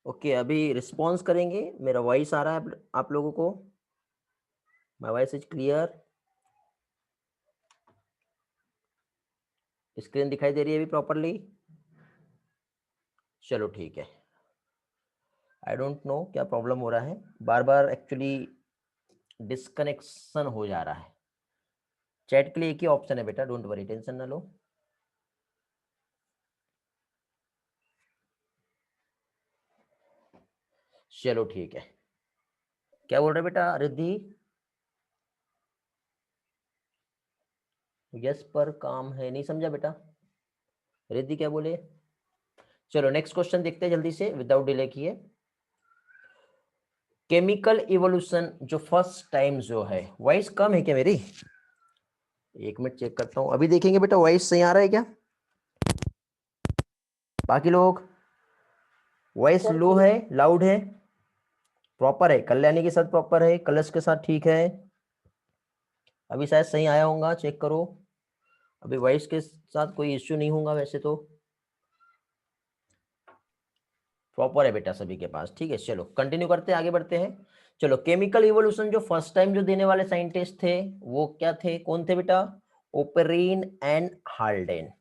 Okay, अभी response करेंगे। मेरा वॉइस आ रहा है आप लोगों को? My voice is clear? Screen दिखाई दे रही है अभी प्रॉपरली? चलो ठीक है। आई डोंट नो क्या प्रॉब्लम हो रहा है, बार बार एक्चुअली डिस्कनेक्शन हो जा रहा है। चैट के लिए एक ही ऑप्शन है बेटा, डोंट वरी, टेंशन ना लो। चलो ठीक है। क्या बोल रहे बेटा रिद्धि? यस पर काम है, नहीं समझा बेटा। रिद्धि क्या बोले? चलो नेक्स्ट क्वेश्चन देखते हैं जल्दी से, विदाउट डिले किए। केमिकल इवोल्यूशन जो फर्स्ट टाइम जो है, वॉइस कम है क्या मेरी? एक मिनट चेक करता हूं, अभी देखेंगे बेटा वॉइस सही आ रहा है क्या? बाकी लोग वॉइस लो है, लाउड है, प्रॉपर है? कल्याणी के साथ प्रॉपर है, कलश के साथ ठीक है, अभी शायद सही आया होगा, चेक करो। अभी वॉइस के साथ कोई इश्यू नहीं होगा वैसे तो, प्रॉपर है बेटा सभी के पास, ठीक है। चलो कंटिन्यू करते हैं, आगे बढ़ते हैं। चलो केमिकल इवोल्यूशन जो फर्स्ट टाइम जो देने वाले साइंटिस्ट थे वो क्या थे, कौन थे बेटा? Oparin and Haldane.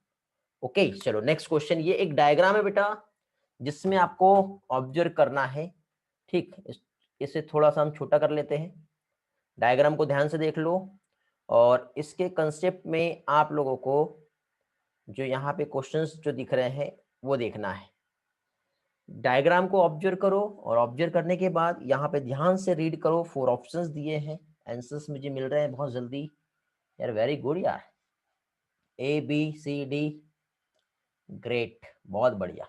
ओके चलो नेक्स्ट क्वेश्चन। ये एक डायग्राम है बेटा जिसमें आपको ऑब्जर्व करना है, ठीक। इसे थोड़ा सा हम छोटा कर लेते हैं, डायग्राम को ध्यान से देख लो, और इसके कंसेप्ट में आप लोगों को जो यहाँ पे क्वेश्चंस जो दिख रहे हैं वो देखना है। डायग्राम को ऑब्जर्व करो, और ऑब्जर्व करने के बाद यहाँ पे ध्यान से रीड करो। 4 ऑप्शंस दिए हैं, आंसर्स मुझे मिल रहे हैं बहुत जल्दी यार, वेरी गुड यार। A B C D, great, बहुत बढ़िया,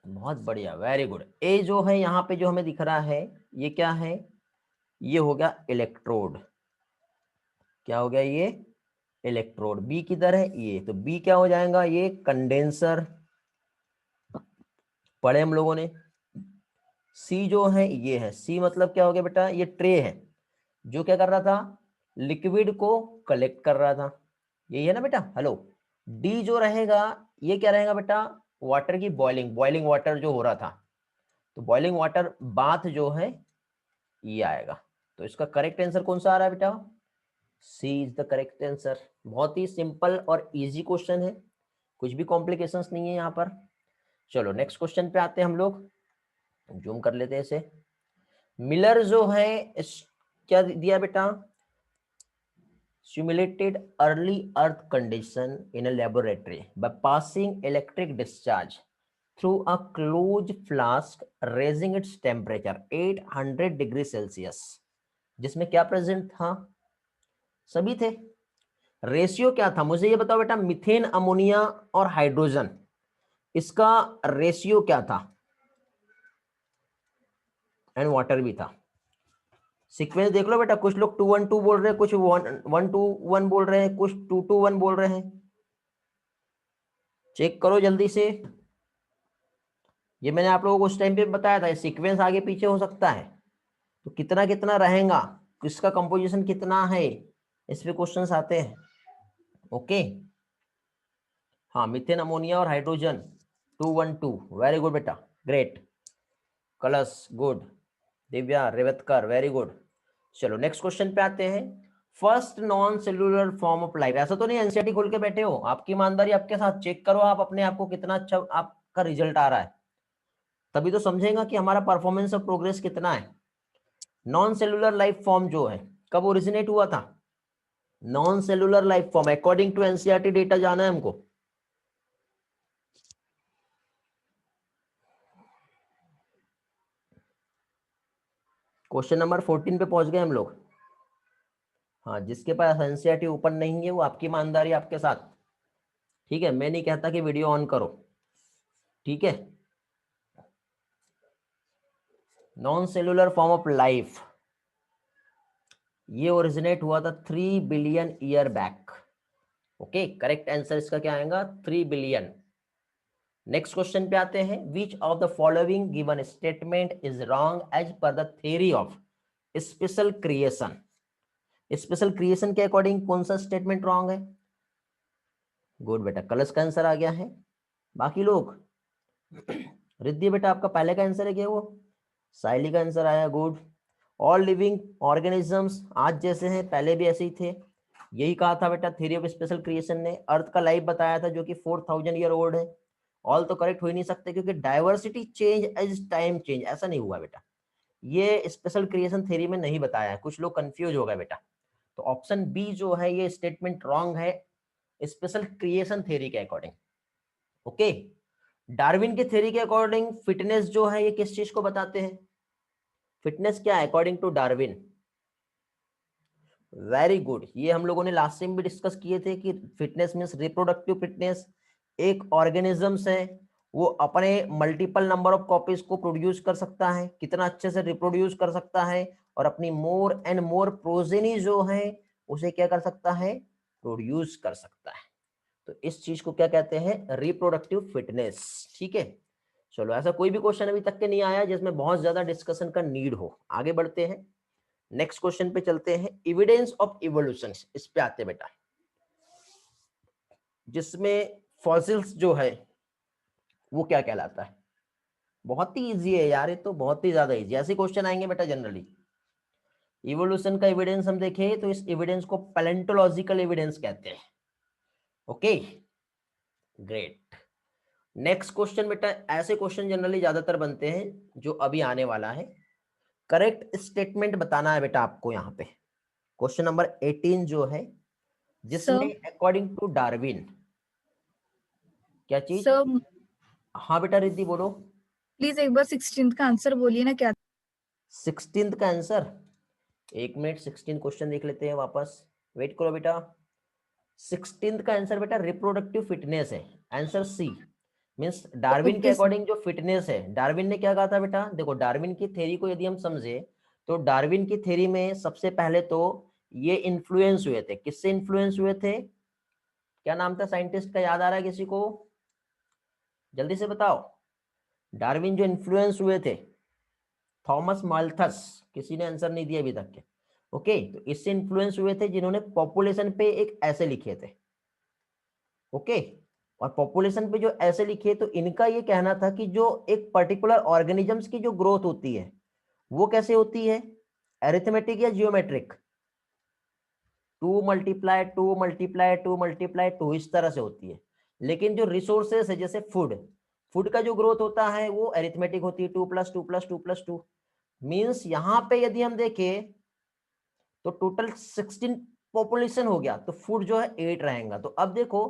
बहुत बढ़िया, वेरी गुड। ए जो है यहाँ पे जो हमें दिख रहा है, ये क्या है? ये हो गया इलेक्ट्रोड। क्या हो गया ये? इलेक्ट्रोड। बी किधर है? ये तो बी क्या हो जाएगा? ये कंडेंसर, पढ़े हम लोगों ने। सी जो है ये है, सी मतलब क्या हो गया बेटा? ये ट्रे है जो क्या कर रहा था? लिक्विड को कलेक्ट कर रहा था, यही है ना बेटा? हेलो। डी जो रहेगा ये क्या रहेगा बेटा? वाटर की बॉइलिंग, बॉइलिंग वाटर जो हो रहा था, तो बॉइलिंग वाटर बाथ जो है ये आएगा। तो इसका करेक्ट आंसर कौन सा आ रहा है बेटा? सी इज द करेक्ट आंसर। बहुत ही सिंपल और इजी क्वेश्चन है, कुछ भी कॉम्प्लिकेशंस नहीं है यहाँ पर। चलो नेक्स्ट क्वेश्चन पे आते हैं हम लोग, जूम कर लेते हैं इसे। मिलर जो है क्या दिया बेटा? simulated early earth condition in a laboratory by passing electric discharge through a closed flask raising its temperature 800 degree Celsius, जिसमें क्या प्रेजेंट था? सभी थे। रेशियो क्या था मुझे ये बताओ बेटा? मीथेन, अमोनिया और हाइड्रोजन, इसका रेशियो क्या था? एंड वाटर भी था। सीक्वेंस देख लो बेटा, कुछ लोग 2-1-2 बोल रहे हैं, कुछ 1-1-2-1 बोल रहे हैं, कुछ 2-2-1 बोल रहे हैं। चेक करो जल्दी से। ये मैंने आप लोगों को उस टाइम पे बताया था, सीक्वेंस आगे पीछे हो सकता है, तो कितना कितना रहेगा, किसका कंपोजिशन कितना है, इस पे क्वेश्चंस आते हैं। ओके हाँ, मीथेन, अमोनिया और हाइड्रोजन 2-1-2, वेरी गुड बेटा, ग्रेट। कलश good, Divya, Revatkar very good. चलो नेक्स्ट क्वेश्चन पे आते हैं। First non cellular form of life, ऐसा तो नहीं एनसीईआरटी खोल के बैठे हो, आपकी ईमानदारी आपके साथ, चेक करो आप अपने आप को, कितना अच्छा आपका रिजल्ट आ रहा है, तभी तो समझेगा कि हमारा परफॉर्मेंस और प्रोग्रेस कितना है। नॉन सेलुलर लाइफ फॉर्म जो है कब ओरिजिनेट हुआ था? Non cellular life form according to NCERT data जाना है हमको। क्वेश्चन नंबर 14 पे पहुंच गए हम लोग। हाँ, जिसके पास एनसीईआरटी ओपन नहीं है वो आपकी ईमानदारी आपके साथ, ठीक है। मैं नहीं कहता कि वीडियो ऑन करो, ठीक है। Non cellular form of life ये ओरिजिनेट हुआ था 3 billion year back. Okay, correct answer इसका क्या आएगा? 3 बिलियन। नेक्स्ट क्वेश्चन पे आते हैं। Which of the following given statement is wrong as per the theory of special creation? Special creation के अकॉर्डिंग कौन सा स्टेटमेंट रॉन्ग है? गुड बेटा, कलश का आंसर आ गया है। बाकी लोग रिद्धि बेटा आपका पहले का आंसर है क्या? वो साइली का आंसर आया, गुड। ऑल लिविंग ऑर्गेनिजम्स आज जैसे हैं पहले भी ऐसे ही थे, यही कहा था बेटा थ्योरी ऑफ स्पेशल क्रिएशन ने। अर्थ का लाइफ बताया था जो कि 4000 ईयर ओल्ड है। ऑल तो करेक्ट हो ही नहीं सकते क्योंकि diversity change as time change, ऐसा नहीं हुआ बेटा, ये स्पेशल क्रिएशन थ्योरी में नहीं बताया है, कुछ लोग कंफ्यूज हो गए बेटा। तो ऑप्शन बी जो है ये स्टेटमेंट रॉन्ग है स्पेशल क्रिएशन थ्योरी के अकॉर्डिंग। ओके, डार्विन के थ्योरी के अकॉर्डिंग फिटनेस जो है ये किस चीज को बताते हैं? फिटनेस क्या है according to Darwin? Very good, ये हम लोगों ने लास्ट टाइम भी डिस्कस किए थे कि फिटनेस मींस रिप्रोडक्टिव फिटनेस। एक ऑर्गेनिजम्स है वो अपने मल्टीपल नंबर ऑफ कॉपीज को प्रोड्यूस कर सकता है, कितना अच्छे से रिप्रोड्यूस कर सकता है, और अपनी मोर एंड मोर प्रोजेनी जो है उसे क्या कर सकता है? प्रोड्यूस कर सकता है। तो इस चीज को क्या कहते हैं? Reproductive fitness. ठीक है, चलो ऐसा कोई भी क्वेश्चन अभी तक के नहीं आया जिसमें बहुत ज्यादा डिस्कशन का नीड हो। आगे बढ़ते हैं, नेक्स्ट क्वेश्चन पे चलते हैं। एविडेंस ऑफ इवोल्यूशन, इस पे आते बेटा, जिसमें फॉसिल्स जो है वो क्या कहलाता है? बहुत ही इजी है यार, ये तो बहुत ही ज्यादा इजी। ऐसे क्वेश्चन आएंगे बेटा जनरली। इवोल्यूशन का एविडेंस हम देखें तो इस एविडेंस को पैलेंटोलॉजिकल एविडेंस कहते हैं। Okay, great. नेक्स्ट क्वेश्चन बेटा, ऐसे क्वेश्चन जनरली ज्यादातर बनते हैं जो अभी आने वाला है। करेक्ट स्टेटमेंट बताना है बेटा आपको यहाँ पे। क्वेश्चन नंबर 18 जो है, जिसमें सर अकॉर्डिंग टू डार्विन क्या चीज? सर हाँ बेटा रिद्धि बोलो। प्लीज एक बार 16th का आंसर बोलिए ना, क्या? 16th का आंसर, एक मिनट 16 क्वेश्चन देख लेते हैं वापस, वेट करो बेटा। 16th का आंसर बेटा रिप्रोडक्टिव फिटनेस है, आंसर सी। मीन्स डार्विन के ओके सर। अकॉर्डिंग जो फिटनेस है, डार्विन ने क्या कहा था बेटा? देखो डार्विन की थ्योरी को यदि हम समझे तो डार्विन की थ्योरी में सबसे पहले तो ये इन्फ्लुएंस हुए थे, किससे इन्फ्लुएंस हुए थे? क्या नाम था साइंटिस्ट का, याद आ रहा है किसी को? जल्दी से बताओ। डार्विन जो इन्फ्लुएंस हुए थे, थॉमस माल्थस, किसी ने आंसर नहीं दिया अभी तक के। ओके, तो इससे इन्फ्लुएंस हुए थे जिन्होंने पॉपुलेशन पे एक ऐसे लिखे थे। ओके, और पॉपुलेशन पे जो ऐसे लिखे तो इनका ये कहना था कि जो एक पर्टिकुलर ऑर्गेनिजम्स की जो ग्रोथ होती है वो कैसे होती है? अरिथमेटिक या जियोमेट्रिक? 2 × 2 × 2 × 2 इस तरह से होती है। लेकिन जो रिसोर्सेस है जैसे फूड, फूड का जो ग्रोथ होता है वो अरिथमेटिक होती है, 2 + 2 + 2 + 2। मीन्स यहाँ पे यदि हम देखें तो टोटल 16 पॉपुलेशन हो गया, तो फूड जो है 8 रहेगा। तो अब देखो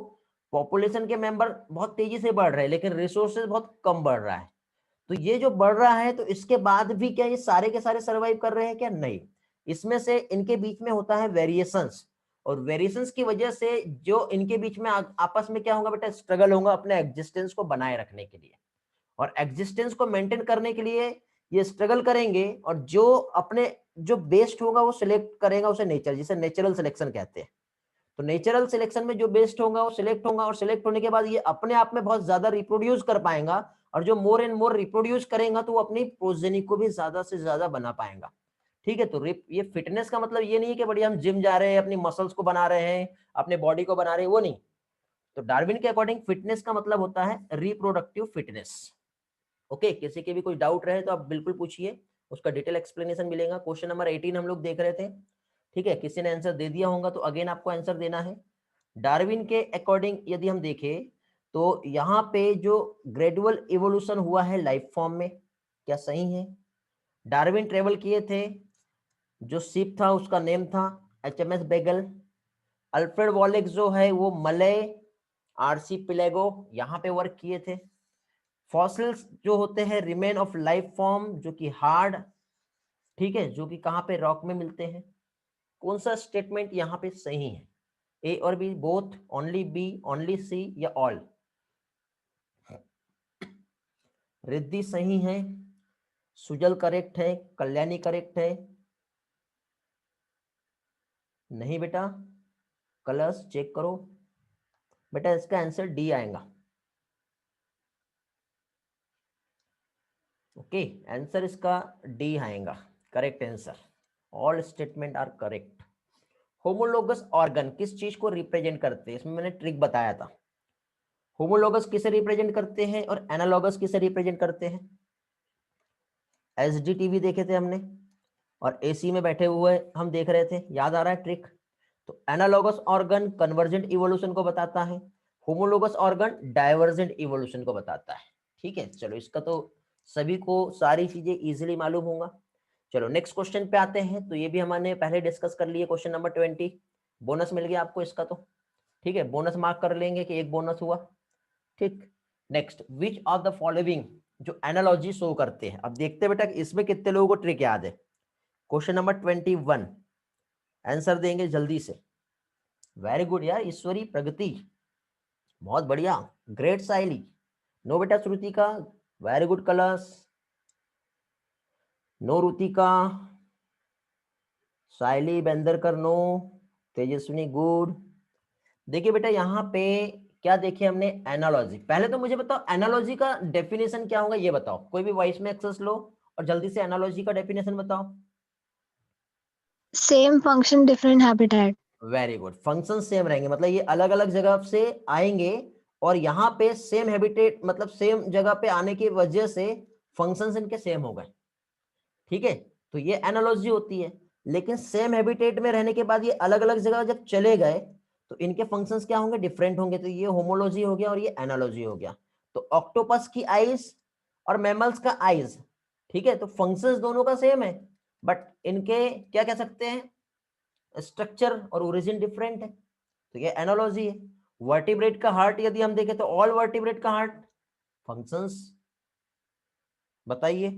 पॉपुलेशन के मेंबर बहुत तेजी से बढ़ रहे हैं लेकिन रिसोर्सेज बहुत कम बढ़ रहा है। तो ये जो बढ़ रहा है तो इसके बाद भी क्या ये सारे के सारे सर्वाइव कर रहे हैं क्या? नहीं, इसमें से इनके बीच में होता है वेरिएशंस, और वेरिएशंस की वजह से जो इनके बीच में आपस में क्या होगा बेटा? स्ट्रगल होगा अपने एग्जिस्टेंस को बनाए रखने के लिए, और एग्जिस्टेंस को मेंटेन करने के लिए ये स्ट्रगल करेंगे, और जो अपने जो बेस्ट होगा वो सिलेक्ट करेगा उसे नेचर, जिसे नेचुरल सिलेक्शन कहते हैं। तो नेचुरल सिलेक्शन में जो बेस्ट होगा वो सिलेक्ट होगा, और सिलेक्ट होने के बाद ये अपने आप में बहुत ज्यादा रिप्रोड्यूस कर पाएगा, और जो मोर एंड मोर रिप्रोड्यूस करेगा तो वो अपनी प्रोजेनी को भी ज्यादा से ज्यादा बना पाएगा। ठीक है, तो ये फिटनेस का मतलब ये नहीं है कि बढ़िया हम जिम जा रहे हैं अपनी मसल्स को बना रहे हैं अपने बॉडी को बना रहे हैं, वो नहीं। तो डार्विन के अकॉर्डिंग फिटनेस का मतलब होता है रिप्रोडक्टिव फिटनेस। ओके, किसी के भी कोई डाउट रहे तो आप बिल्कुल पूछिए, उसका डिटेल एक्सप्लेनेशन मिलेगा। क्वेश्चन नंबर 18 हम लोग देख रहे थे। ठीक है, किसी ने आंसर दे दिया होगा तो अगेन आपको आंसर देना है। डार्विन के अकॉर्डिंग यदि हम देखें तो यहाँ पे जो ग्रेजुअल इवोल्यूशन हुआ है लाइफ फॉर्म में, क्या सही है? डार्विन ट्रेवल किए थे, जो शिप था उसका नेम था HMS बेगल। अल्फ्रेड वॉलेस जो है वो मलय आर्शीपिलेगो यहाँ पे वर्क किए थे। फॉसिल्स जो होते हैं रिमेन ऑफ लाइफ फॉर्म, जो कि हार्ड, ठीक है, जो कि कहाँ पे? रॉक में मिलते हैं। कौन सा स्टेटमेंट यहाँ पे सही है? ए और B both, only B, only C, या ऑल? रिद्धि सही है, सुजल करेक्ट है, कल्याणी करेक्ट है, नहीं बेटा? कलर्स चेक करो बेटा, इसका आंसर डी आएगा। ओके, आंसर इसका डी आएगा, correct answer. All statement are correct. Homologous organ किस चीज को रिप्रेजेंट करते हैं? इसमें मैंने ट्रिक बताया था। होमोलॉगस किसे रिप्रेजेंट करते हैं और एनालॉगस किसे रिप्रेजेंट करते हैं? एसडीटीवी देखे थे हमने और एसी में बैठे हुए हम देख रहे थे, याद आ रहा है ट्रिक? तो एनालॉगस ऑर्गन कन्वर्जेंट इवोल्यूशन को बताता है, होमोलोगस ऑर्गन डाइवर्जेंट इवोल्यूशन को बताता है। ठीक है, चलो इसका तो सभी को सारी चीजें इजीली मालूम होगा। चलो नेक्स्ट क्वेश्चन पे आते हैं। तो ये भी हमने पहले डिस्कस कर लिए, क्वेश्चन नंबर 20। बोनस मिल गया आपको इसका तो, ठीक है, बोनस मार्क कर लेंगे कि एक बोनस हुआ। ठीक, next, which of the following जो एनालॉजी शो करते हैं। अब देखते हैं बेटा इसमें कितने लोगों को ट्रिक याद है। क्वेश्चन नंबर 21 आंसर देंगे जल्दी से। वेरी गुड यार ईश्वरी, प्रगति, बहुत बढ़िया, ग्रेट साइली, नो बेटा Shrutika, very good colours, no Rutika, Saili Bendarkar no, Tejaswini good. देखिए बेटा यहाँ पे क्या देखे हमने, एनालॉजी। पहले तो मुझे बताओ एनालॉजी का डेफिनेशन क्या होगा, ये बताओ, कोई भी वॉइस में एक्सेस लो और जल्दी से एनालॉजी का डेफिनेशन बताओ। Same function different habitat. Very good, function same रहेंगे, मतलब ये अलग अलग जगह से आएंगे और यहाँ पे सेम हैबिटेट, मतलब सेम जगह पे आने की वजह से फंक्शंस इनके सेम हो गए। ठीक है, तो ये एनालॉजी होती है। लेकिन सेम हैबिटेट में रहने के बाद ये अलग अलग जगह जब चले गए तो इनके फंक्शंस क्या होंगे, डिफरेंट होंगे। तो ये होमोलॉजी हो गया और ये एनालॉजी हो गया। तो ऑक्टोपस की आईज और मैमल्स का आईज, ठीक है, तो फंक्शंस दोनों का सेम है, बट इनके क्या कह सकते हैं, स्ट्रक्चर और ओरिजिन डिफरेंट है। तो ये एनालॉजी है। वर्टिब्रेट का हार्ट यदि हम देखें तो ऑल वर्टिब्रेट का हार्ट, फंक्शंस बताइए।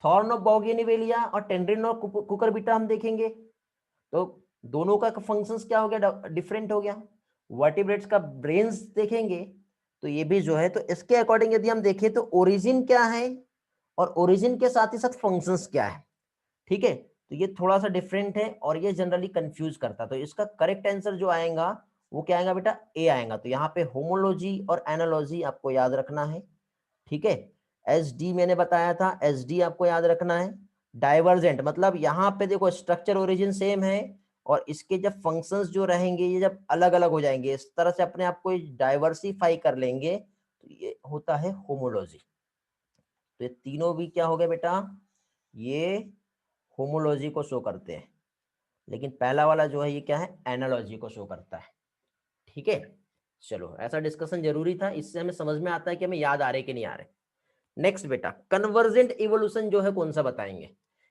थॉर्न ऑफ बोगेनवेलिया और टेंड्रिन ऑफ कुकुरबिटा हम देखेंगे तो दोनों का फंक्शंस क्या हो गया, डिफरेंट हो गया। वर्टिब्रेट्स का ब्रेन्स देखेंगे तो ये भी जो है, तो इसके अकॉर्डिंग यदि हम देखें तो ओरिजिन क्या है और ओरिजिन के साथ ही साथ फंक्शंस क्या है। ठीक है, तो ये थोड़ा सा डिफरेंट है और ये जनरली कंफ्यूज करता है। तो इसका करेक्ट आंसर जो आएगा वो क्या आएगा बेटा, ए आएगा। तो यहाँ पे होमोलॉजी और एनालॉजी आपको याद रखना है। ठीक है, एस डी मैंने बताया था, एस डी आपको याद रखना है। डाइवर्जेंट मतलब यहाँ पे देखो स्ट्रक्चर ओरिजिन सेम है और इसके जब फंक्शंस जो रहेंगे ये जब अलग अलग हो जाएंगे, इस तरह से अपने आप को डाइवर्सिफाई कर लेंगे, तो ये होता है होमोलॉजी। तो ये तीनों भी क्या हो गया बेटा, ये होमोलॉजी को शो करते हैं। लेकिन पहला वाला जो है ये क्या है, एनालॉजी को शो करता है। ठीक है, चलो ऐसा डिस्कशन जरूरी था, इससे हमें समझ में आता है कि हमें याद आ रहे कि नहीं आ रहे। नेक्स्ट बेटा, कन्वर्जेंट इवोल्यूशन जो है कौन सा बताएंगे।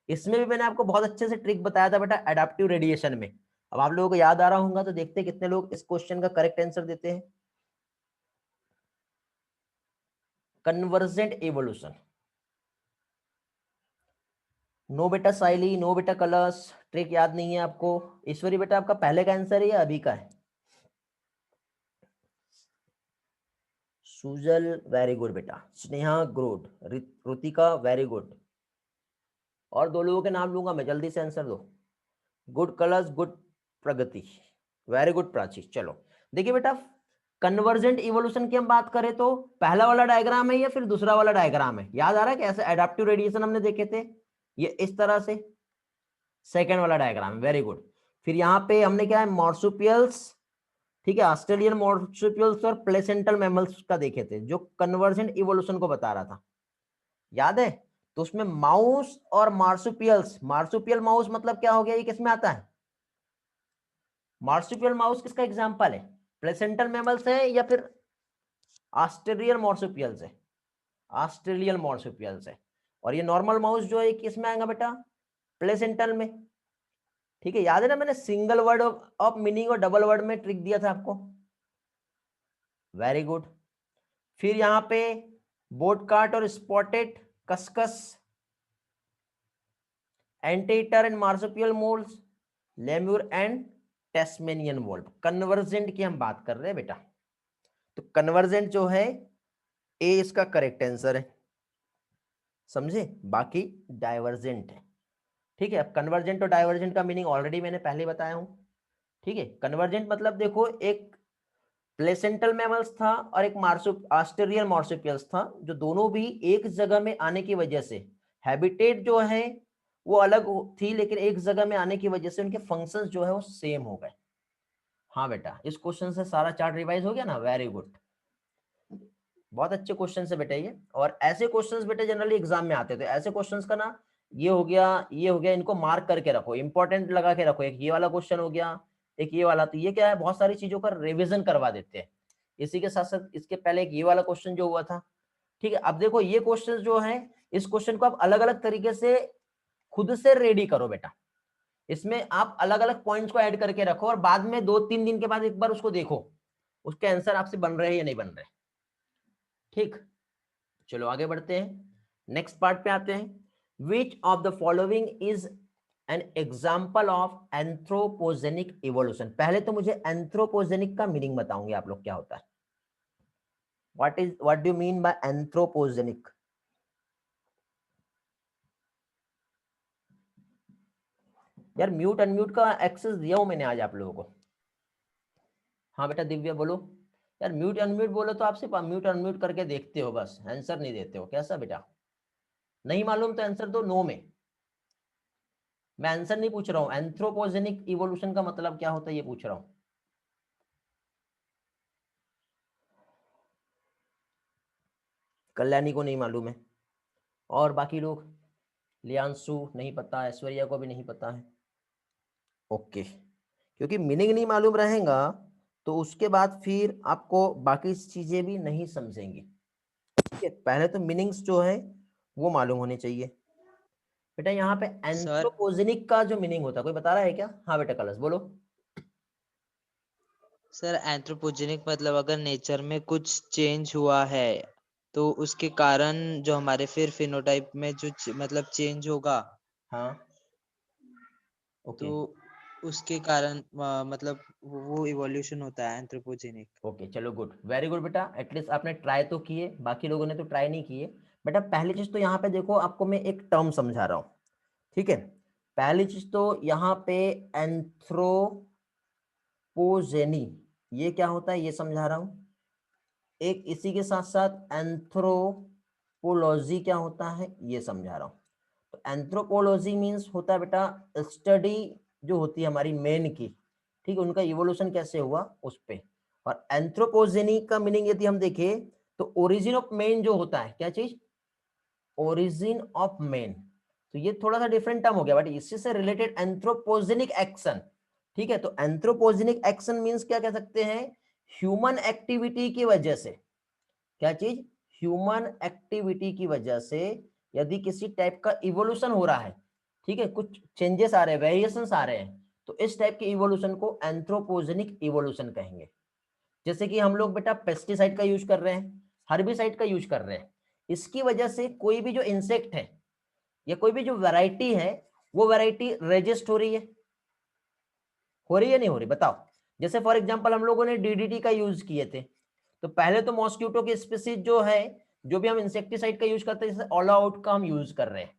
इसमें भी मैंने आपको बहुत अच्छे से ट्रिक बताया था बेटा, एडाप्टिव रेडिएशन में। अब आप लोगों को याद आ रहा होगा, तो देखते हैं कितने लोग इस क्वेश्चन का करेक्ट आंसर देते हैं। कन्वर्जेंट इवोल्यूशन, नो बेटा साइली, नो बेटा कलर्स, ट्रिक याद नहीं है आपको। ईश्वरी बेटा आपका पहले का आंसर है या अभी का है? सुजल वेरी गुड बेटा, Sneha good, Rutika very good. और दो लोगों के नाम लूंगा मैं, जल्दी से आंसर दो। गुड कलर्स, गुड प्रगति, वेरी गुड प्राची। चलो देखिए बेटा, कन्वर्जेंट इवोल्यूशन की हम बात करें तो पहला वाला डायग्राम है या फिर दूसरा वाला डायग्राम है, याद आ रहा है कि ऐसे एडाप्टिव रेडिएशन हमने देखे थे, ये इस तरह से सेकेंड वाला डायग्राम, वेरी गुड। फिर यहाँ पे हमने क्या है, मॉर्सुपियल्स, ठीक है, ऑस्ट्रेलियन मॉर्सुपियल्स और प्लेसेंटल मैमल्स का देखे थे, जो कन्वर्जेंट इवोल्यूशन को बता रहा था, याद है? तो उसमें माउस और मार्सुपियल्स, मार्सुपियल माउस मतलब क्या हो गया, ये किसमें आता है? मार्सुपियल माउस किसका एग्जांपल है, प्लेसेंटल मैमल्स है या फिर ऑस्ट्रेलियन मॉर्सुपियल्स है? ऑस्ट्रेलियन मॉर्सुपियल्स है। और ये नॉर्मल माउस जो है किसमें आएगा बेटा, प्लेसेंटल में। ठीक है, याद है ना, मैंने सिंगल वर्ड ऑफ मीनिंग और डबल वर्ड में ट्रिक दिया था आपको, वेरी गुड। फिर यहाँ पे बोटकाट और spotted cuscus, anteater and marsupial moles, lemur and Tasmanian wolf. Convergent की हम बात कर रहे हैं बेटा, तो कन्वर्जेंट जो है ए इसका करेक्ट आंसर है, समझे? बाकी डाइवर्जेंट है। ठीक है, अब कन्वर्जेंट और डाइवर्जेंट का मीनिंग ऑलरेडी मैंने पहले बताया हूं। ठीक है, कन्वर्जेंट मतलब देखो, एक प्लेसेंटल मैमल्स था और एक ऑस्ट्रेलियन मार्सुपियल्स था, जो दोनों भी एक जगह में आने की वजह से हैबिटेट जो है वो अलग थी, लेकिन एक जगह में आने की वजह से उनके फंक्शंस जो है वो सेम हो गए। हाँ बेटा, इस क्वेश्चन से सारा चार्ट रिवाइज हो गया ना, वेरी गुड। बहुत अच्छे क्वेश्चन है बेटा ये, और ऐसे क्वेश्चंस बेटा जनरली एग्जाम में आते हैं, तो ऐसे क्वेश्चंस का ना ये हो गया, इनको मार्क करके रखो, इंपॉर्टेंट लगा के रखो। एक ये वाला क्वेश्चन हो गया, एक ये वाला, तो ये क्या है, बहुत सारी चीजों का रिविजन करवा देते हैं। इसी के साथ साथ इसके पहले एक ये वाला क्वेश्चन जो हुआ था, ठीक है। अब देखो ये क्वेश्चन जो है, इस क्वेश्चन को आप अलग अलग तरीके से खुद से रेडी करो बेटा। इसमें आप अलग अलग पॉइंट्स को ऐड करके रखो, और बाद में 2-3 दिन के बाद एक बार उसको देखो, उसके आंसर आपसे बन रहे हैं या नहीं बन रहे। ठीक, चलो आगे बढ़ते हैं, नेक्स्ट पार्ट पे आते हैं। Which of the following is an example of anthropogenic evolution. पहले तो मुझे एंथ्रोपोजेनिक का मीनिंग बताओगे आप लोग क्या होता है, what do you mean by anthropogenic. यार म्यूट अनम्यूट का एक्सेस दिया हूं मैंने आज आप लोगों को। हाँ बेटा दिव्या बोलो। यार म्यूट अनम्यूट बोलो तो आप सिर्फ म्यूट अनम्यूट करके देखते हो, बस आंसर नहीं देते हो, कैसा बेटा। नहीं मालूम तो आंसर दो नो में। मैं आंसर नहीं पूछ रहा हूं, एंथ्रोपोजेनिक इवोल्यूशन का मतलब क्या होता है ये पूछ रहा हूं। कल्याणी को नहीं मालूम है, और बाकी लोग, लियांशु नहीं पता, ऐश्वर्या को भी नहीं पता है। ओके, क्योंकि मीनिंग नहीं मालूम रहेगा तो उसके बाद फिर आपको बाकी चीजें भी नहीं समझेंगी। ठीक है, पहले तो मीनिंग्स जो है वो मालूम होने चाहिए बेटा। यहाँ पे सर एंथ्रोपोजेनिक का जो मीनिंग होता है कोई बता रहा है क्या? हाँ बेटा कलश बोलो। सर एंथ्रोपोजेनिक मतलब अगर नेचर में कुछ चेंज हुआ है तो उसके कारण जो हमारे फिर फिनोटाइप में जो मतलब चेंज होगा, हाँ ओके तो उसके कारण मतलब वो इवोल्यूशन होता है एंथ्रोपोजेनिक। ओके, चलो गुड, वेरी गुड बेटा, एटलीस्ट आपने ट्राई तो किए, बाकी लोगों ने तो ट्राई नहीं किए। बेटा पहली चीज तो यहाँ पे देखो, आपको मैं एक टर्म समझा रहा हूँ, ठीक है। पहली चीज तो यहाँ पे एंथ्रोपोजेनी, ये क्या होता है ये समझा रहा हूँ। एक इसी के साथ साथ एंथ्रोपोलॉजी क्या होता है ये समझा रहा हूँ। तो एंथ्रोपोलॉजी मीन्स होता है बेटा स्टडी जो होती है हमारी मेन की, ठीक है, उनका इवोल्यूशन कैसे हुआ उस पे। और एंथ्रोपोजेनी का मीनिंग यदि हम देखें तो ओरिजिन ऑफ मैन जो होता है, क्या चीज, ओरिजिन ऑफ मैन। तो ये थोड़ा सा डिफरेंट टर्म हो गया बट इससे से रिलेटेड एंथ्रोपोजेनिक एक्शन, ठीक है। तो एंथ्रोपोजेनिक एक्शन मीन्स क्या कह सकते हैं, ह्यूमन एक्टिविटी की वजह से, क्या चीज, ह्यूमन एक्टिविटी की वजह से यदि किसी टाइप का इवोल्यूशन हो रहा है, ठीक है, कुछ चेंजेस आ रहे हैं, वेरिएशंस आ रहे हैं, तो इस टाइप के इवोल्यूशन को एंथ्रोपोजेनिक इवोल्यूशन कहेंगे। जैसे कि हम लोग बेटा पेस्टिसाइड का यूज कर रहे हैं, हर्बिसाइड का यूज कर रहे हैं, इसकी वजह से कोई भी जो इंसेक्ट है या कोई भी जो वैरायटी है वो वैरायटी रेजिस्ट हो रही है या नहीं हो रही, बताओ। जैसे फॉर एग्जांपल हम लोगों ने डीडीटी का यूज किए थे, तो पहले तो मॉस्किटो की स्पीसीज जो है, जो भी हम इंसेक्टिसाइड का यूज करते हैं, जैसे ऑल आउट का हम यूज कर रहे हैं,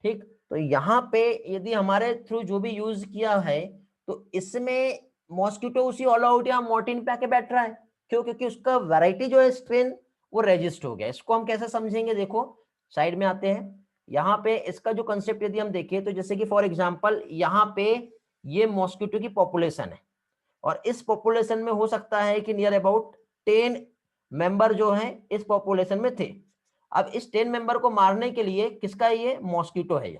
ठीक। तो यहाँ पे यदि हमारे थ्रू जो भी यूज किया है, तो इसमें मॉस्किटो उसी ऑल आउट या मॉर्टिन पे आके बैठ रहा है, क्यों, क्योंकि उसका वैरायटी जो है स्ट्रेन वो रजिस्ट हो गया। इसको हम कैसे समझेंगे, देखो साइड में आते हैं। यहाँ पे इसका जो कंसेप्ट यदि हम देखें तो जैसे कि फॉर एग्जांपल यहाँ पे ये मॉस्किटो की पॉपुलेशन है, और इस पॉपुलेशन में हो सकता है कि नियर अबाउट 10 मेंबर जो हैं इस पॉपुलेशन में थे। अब इस 10 मेंबर को मारने के लिए किसका, ये मॉस्किटो है, ये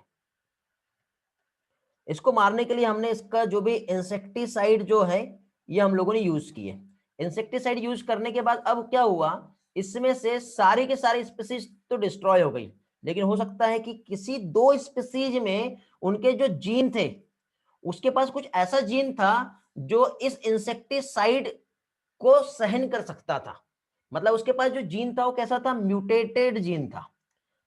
इसको मारने के लिए हमने इसका जो भी इंसेक्टिसाइड जो है ये हम लोगों ने यूज किए। इंसेक्टिसाइड यूज करने के बाद अब क्या हुआ, इसमें से सारी के सारी स्पीसीज तो डिस्ट्रॉय हो गई, लेकिन हो सकता है कि किसी 2 स्पीसीज में उनके जो जीन थे, उसके पास कुछ ऐसा जीन था जो इस इंसेक्टिसाइड को सहन कर सकता था। मतलब उसके पास जो जीन था वो कैसा था, म्यूटेटेड जीन था।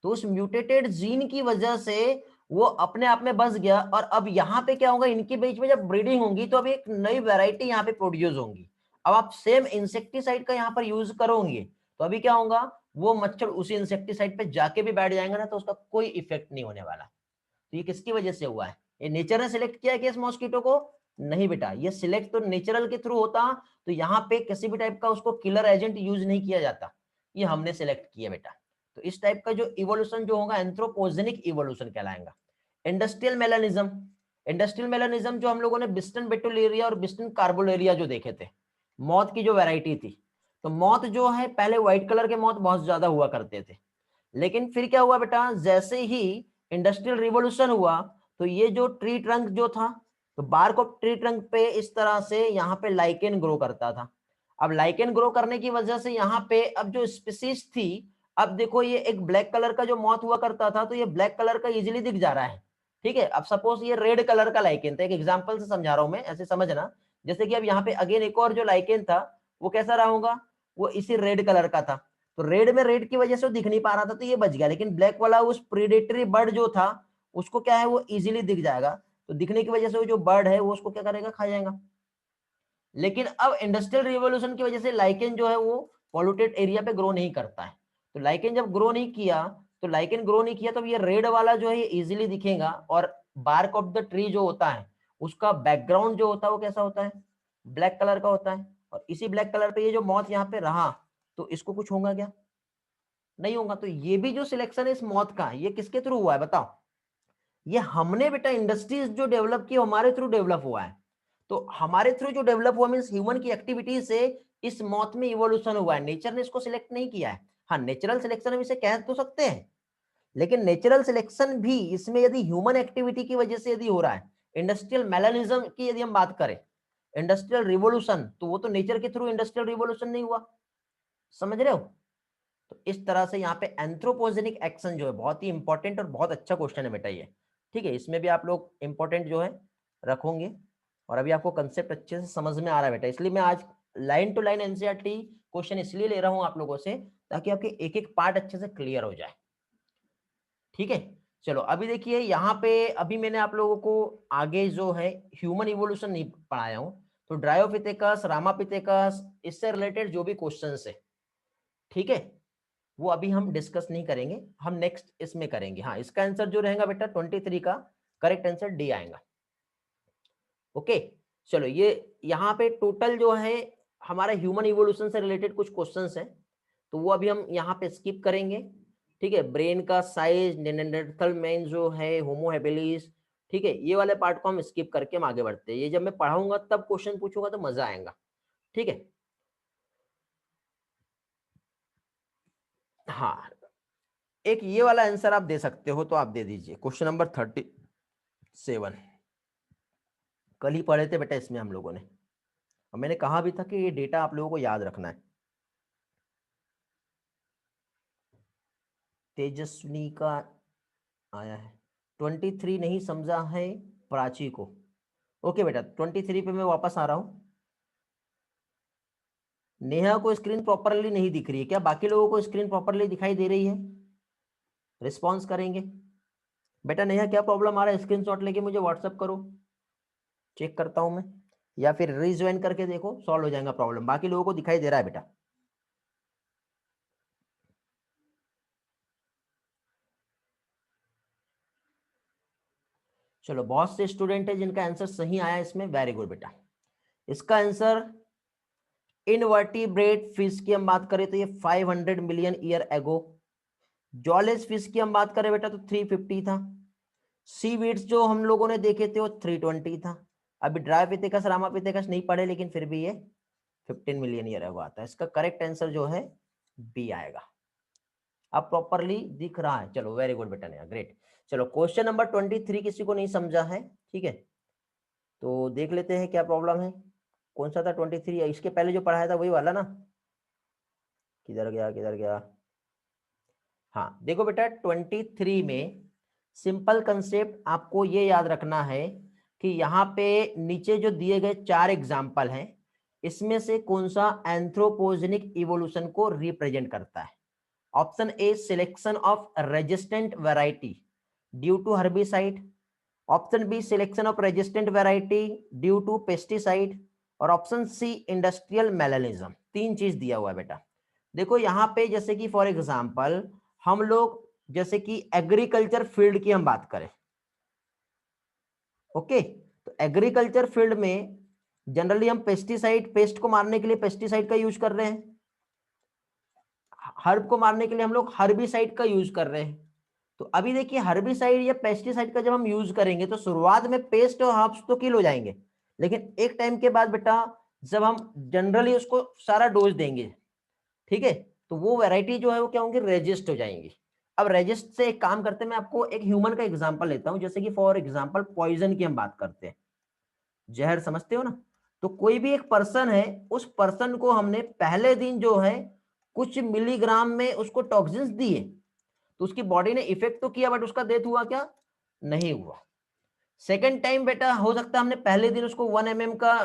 तो उस म्यूटेटेड जीन की वजह से वो अपने आप में बस गया, और अब यहाँ पे क्या होगा, इनके बीच में जब ब्रीडिंग होगी तो अब एक नई वैरायटी यहाँ पे प्रोड्यूस होंगी। अब आप सेम इंसेक्टिसाइड का यहाँ पर यूज करोगे तो अभी क्या होगा, वो मच्छर उसी इंसेक्टिसाइड पे जाके भी बैठ जाएंगे ना, तो उसका कोई इफेक्ट नहीं होने वाला। तो ये किसकी वजह से हुआ है, ये नेचर ने सिलेक्ट किया है कि इस मॉस्किटो को, नहीं बेटा, ये सिलेक्ट तो नेचुरल के थ्रू होता, तो यहाँ पे किसी भी टाइप का उसको किलर एजेंट यूज नहीं किया जाता, ये हमने सिलेक्ट किया बेटा। तो इस टाइप का जो इवोल्यूशन जो होगा एंथ्रोपोजेनिक इवोल्यूशन कहलाएगा। इंडस्ट्रियल मेलानिज्म, इंडस्ट्रियल मेलानिज्म जो हम लोगों ने बिस्टन बेटुलेरिया और बिस्टन कार्बोलेरिया जो देखे थे, मौत की जो वैरायटी थी, तो मौत जो है पहले व्हाइट कलर के मौत बहुत ज्यादा हुआ करते थे, लेकिन फिर क्या हुआ बेटा, जैसे ही इंडस्ट्रियल रिवॉल्यूशन हुआ तो ये जो ट्री ट्रंक जो था, तो बार्क ऑफ ट्री ट्रंक पे इस तरह से यहाँ पे लाइकेन ग्रो करता था। अब लाइकेन ग्रो करने की वजह से यहाँ पे अब जो स्पीसीज थी, अब देखो ये एक ब्लैक कलर का जो मौत हुआ करता था, तो ये ब्लैक कलर का इजीली दिख जा रहा है, ठीक है। अब सपोज ये रेड कलर का लाइकेन था, एक एग्जांपल से समझा रहा हूं मैं, ऐसे समझना। जैसे कि अब यहाँ पे अगेन एक और जो लाइकेन था वो कैसा रहा होगा, वो इसी रेड कलर का था, तो रेड में रेड की वजह से वो दिख नहीं पा रहा था तो ये बच गया, लेकिन ब्लैक वाला उस प्रीडेटरी बर्ड जो था उसको क्या है वो इजीली दिख जाएगा, तो दिखने की वजह से वो जो बर्ड है वो उसको क्या करेगा, खा जाएगा। लेकिन अब इंडस्ट्रियल रिवॉल्यूशन की वजह से लाइकेन जो है वो पॉल्यूटेड एरिया पे ग्रो नहीं करता है, तो लाइकेन जब ग्रो नहीं किया, तो लाइकेन ग्रो नहीं किया तो ये रेड वाला जो है ये इजीली दिखेगा, और बार्क ऑफ द ट्री जो होता है उसका बैकग्राउंड जो होता है वो कैसा होता है, ब्लैक कलर का होता है, और इसी ब्लैक कलर पे ये जो मौत यहाँ पे रहा तो इसको कुछ होगा क्या, नहीं होगा। तो ये भी जो सिलेक्शन है इस मौत का, ये किसके थ्रू हुआ है बताओ, ये हमने बेटा इंडस्ट्रीज जो डेवलप की हमारे थ्रू डेवलप हुआ है, तो हमारे थ्रू जो डेवलप हुआ मींस ह्यूमन की एक्टिविटी से इस मौत में इवोल्यूशन हुआ है, नेचर ने इसको सिलेक्ट नहीं किया है। हाँ नेचुरल सिलेक्शन हम इसे कह तो सकते हैं, लेकिन नेचुरल सिलेक्शन भी इसमें यदि ह्यूमन एक्टिविटी की वजह से यदि हो रहा है, इंडस्ट्रियल मेलानिज्म की यदि हम बात करें, इंडस्ट्रियल रिवोल्यूशन, तो वो तो नेचर के थ्रू इंडस्ट्रियल रिवोल्यूशन नहीं हुआ, समझ रहे हो। तो इस तरह से यहाँ पे एंथ्रोपोजेनिक एक्शन जो है बहुत ही इंपॉर्टेंट और बहुत अच्छा क्वेश्चन है बेटा ये, ठीक है। इसमें भी आप लोग इंपॉर्टेंट जो है रखोगे, और अभी आपको कंसेप्ट अच्छे से समझ में आ रहा है बेटा, इसलिए मैं आज line to line NCERT question इसलिए ले रहा हूं आप लोगों से, ताकि आपके एक एक पार्ट अच्छे से क्लियर हो जाए, ठीक है। चलो अभी देखिए यहाँ पे, अभी मैंने आप लोगों को आगे जो है ह्यूमन इवोल्यूशन नहीं पढ़ाया हूं, तो ड्रायोपिथेकस, रामापिथेकस, इससे रिलेटेड जो भी क्वेश्चंस है, ठीक है, वो अभी हम डिस्कस नहीं करेंगे, हम नेक्स्ट इसमें करेंगे। हाँ इसका आंसर जो रहेगा बेटा 23 का करेक्ट आंसर डी आएगा। ओके चलो, ये यहाँ पे टोटल जो है हमारा ह्यूमन इवोल्यूशन से रिलेटेड कुछ क्वेश्चंस हैं, तो वो अभी हम यहाँ पे स्किप करेंगे, ठीक है। ब्रेन का साइज, निएंडरथल मैन जो है, होमो हैबिलिस, ठीक है, ये वाले पार्ट को हम स्किप करके हम आगे बढ़ते हैं, ये जब मैं पढ़ाऊंगा तब क्वेश्चन पूछूंगा तो मजा आएगा, ठीक है। हाँ एक ये वाला आंसर आप दे सकते हो तो आप दे दीजिए, क्वेश्चन नंबर 37, कल ही पढ़े थे बेटा इसमें हम लोगों ने, और मैंने कहा भी था कि ये डेटा आप लोगों को याद रखना है। तेजस्विनी का आया है, 23 नहीं समझा है प्राची को, ओके बेटा 23 पे मैं वापस आ रहा हूं। नेहा को स्क्रीन प्रॉपरली नहीं दिख रही है क्या, बाकी लोगों को स्क्रीन प्रॉपरली दिखाई दे रही है, रिस्पॉन्स करेंगे बेटा। नेहा क्या प्रॉब्लम आ रहा है, स्क्रीनशॉट लेके मुझे व्हाट्सएप करो, चेक करता हूं मैं, या फिर रीज्वाइन करके देखो, सॉल्व हो जाएगा प्रॉब्लम, बाकी लोगों को दिखाई दे रहा है बेटा। चलो बहुत से स्टूडेंट है जिनका आंसर सही आया इसमें, वेरी गुड बेटा। इसका आंसर इनवर्टिब्रेट फिश की हम बात करें तो ये 500 मिलियन ईयर एगो, जॉलेज फिश की हम बात करें बेटा तो 350 था, सी वीड्स जो हम लोगों ने देखे थे वो 320 था। अभी ड्रायोपिथेकस, रामापिथेकस नहीं पढ़े, लेकिन फिर भी ये 15 मिलियन ईयर एगो आता है। इसका करेक्ट आंसर जो है बी आएगा। अब प्रॉपरली दिख रहा है, चलो वेरी गुड बेटा, नया ग्रेट। चलो क्वेश्चन नंबर 23 किसी को नहीं समझा है, ठीक है, तो देख लेते हैं क्या प्रॉब्लम है। कौन सा था 23, इसके पहले जो पढ़ाया था वही वाला ना, किधर गया किधर गया, हाँ देखो बेटा 23 में सिंपल कंसेप्ट आपको ये याद रखना है कि यहाँ पे नीचे जो दिए गए 4 एग्जाम्पल हैं, इसमें से कौन सा एंथ्रोपोजेनिक इवोल्यूशन को रिप्रेजेंट करता है। Option A selection of resistant variety due to herbicide, option B selection of resistant variety due to pesticide, और ऑप्शन सी इंडस्ट्रियल मेलानिज्म। 3 चीज दिया हुआ है बेटा। देखो यहाँ पे जैसे कि फॉर एग्जांपल हम लोग जैसे कि एग्रीकल्चर फील्ड की हम बात करें, ओके, तो एग्रीकल्चर फील्ड में जनरली हम पेस्टिसाइड, पेस्ट को मारने के लिए पेस्टिसाइड का यूज कर रहे हैं, हर्ब को मारने के लिए हम लोग हर्बिसाइड का यूज कर रहे हैं। तो अभी देखिए हर्बिसाइड या पेस्टिसाइड का जब हम यूज करेंगे तो शुरुआत में पेस्ट और हर्ब्स तो किल हो जाएंगे, लेकिन एक टाइम के बाद बेटा जब हम जनरली उसको सारा डोज देंगे, ठीक है, तो वो वैरायटी जो है वो क्या होंगी, रेजिस्ट हो जाएंगी। अब रेजिस्ट से एक काम करते हैं, मैं आपको एक ह्यूमन का एग्जांपल लेता हूं, जैसे कि फॉर एग्जांपल पॉइजन की हम बात करते हैं, जहर समझते हो ना, तो कोई भी एक पर्सन है, उस पर्सन को हमने पहले दिन जो है कुछ मिलीग्राम में उसको टॉक्सिन्स दिए, तो उसकी बॉडी ने इफेक्ट तो किया, बट उसका डेथ हुआ क्या, नहीं हुआ। सेकेंड टाइम बेटा हो सकता है हमने पहले दिन उसको 1 mm का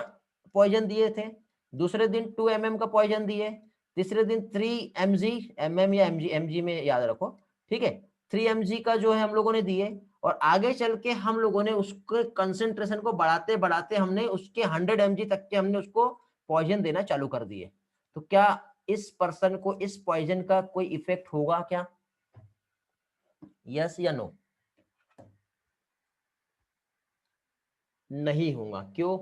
पॉइजन दिए थे, दूसरे दिन 2 mm का पॉइजन दिए, तीसरे दिन 3 mg, mm या mg में याद रखो, ठीक है, 3 mg का जो है हम लोगों ने दिए, और आगे चल के हम लोगों ने उसके कंसेंट्रेशन को बढ़ाते बढ़ाते हमने उसके 100 mg तक के हमने उसको पॉइजन देना चालू कर दिए। तो क्या इस पर्सन को इस पॉइजन का कोई इफेक्ट होगा क्या, यस या नो? नहीं होगा। क्यों?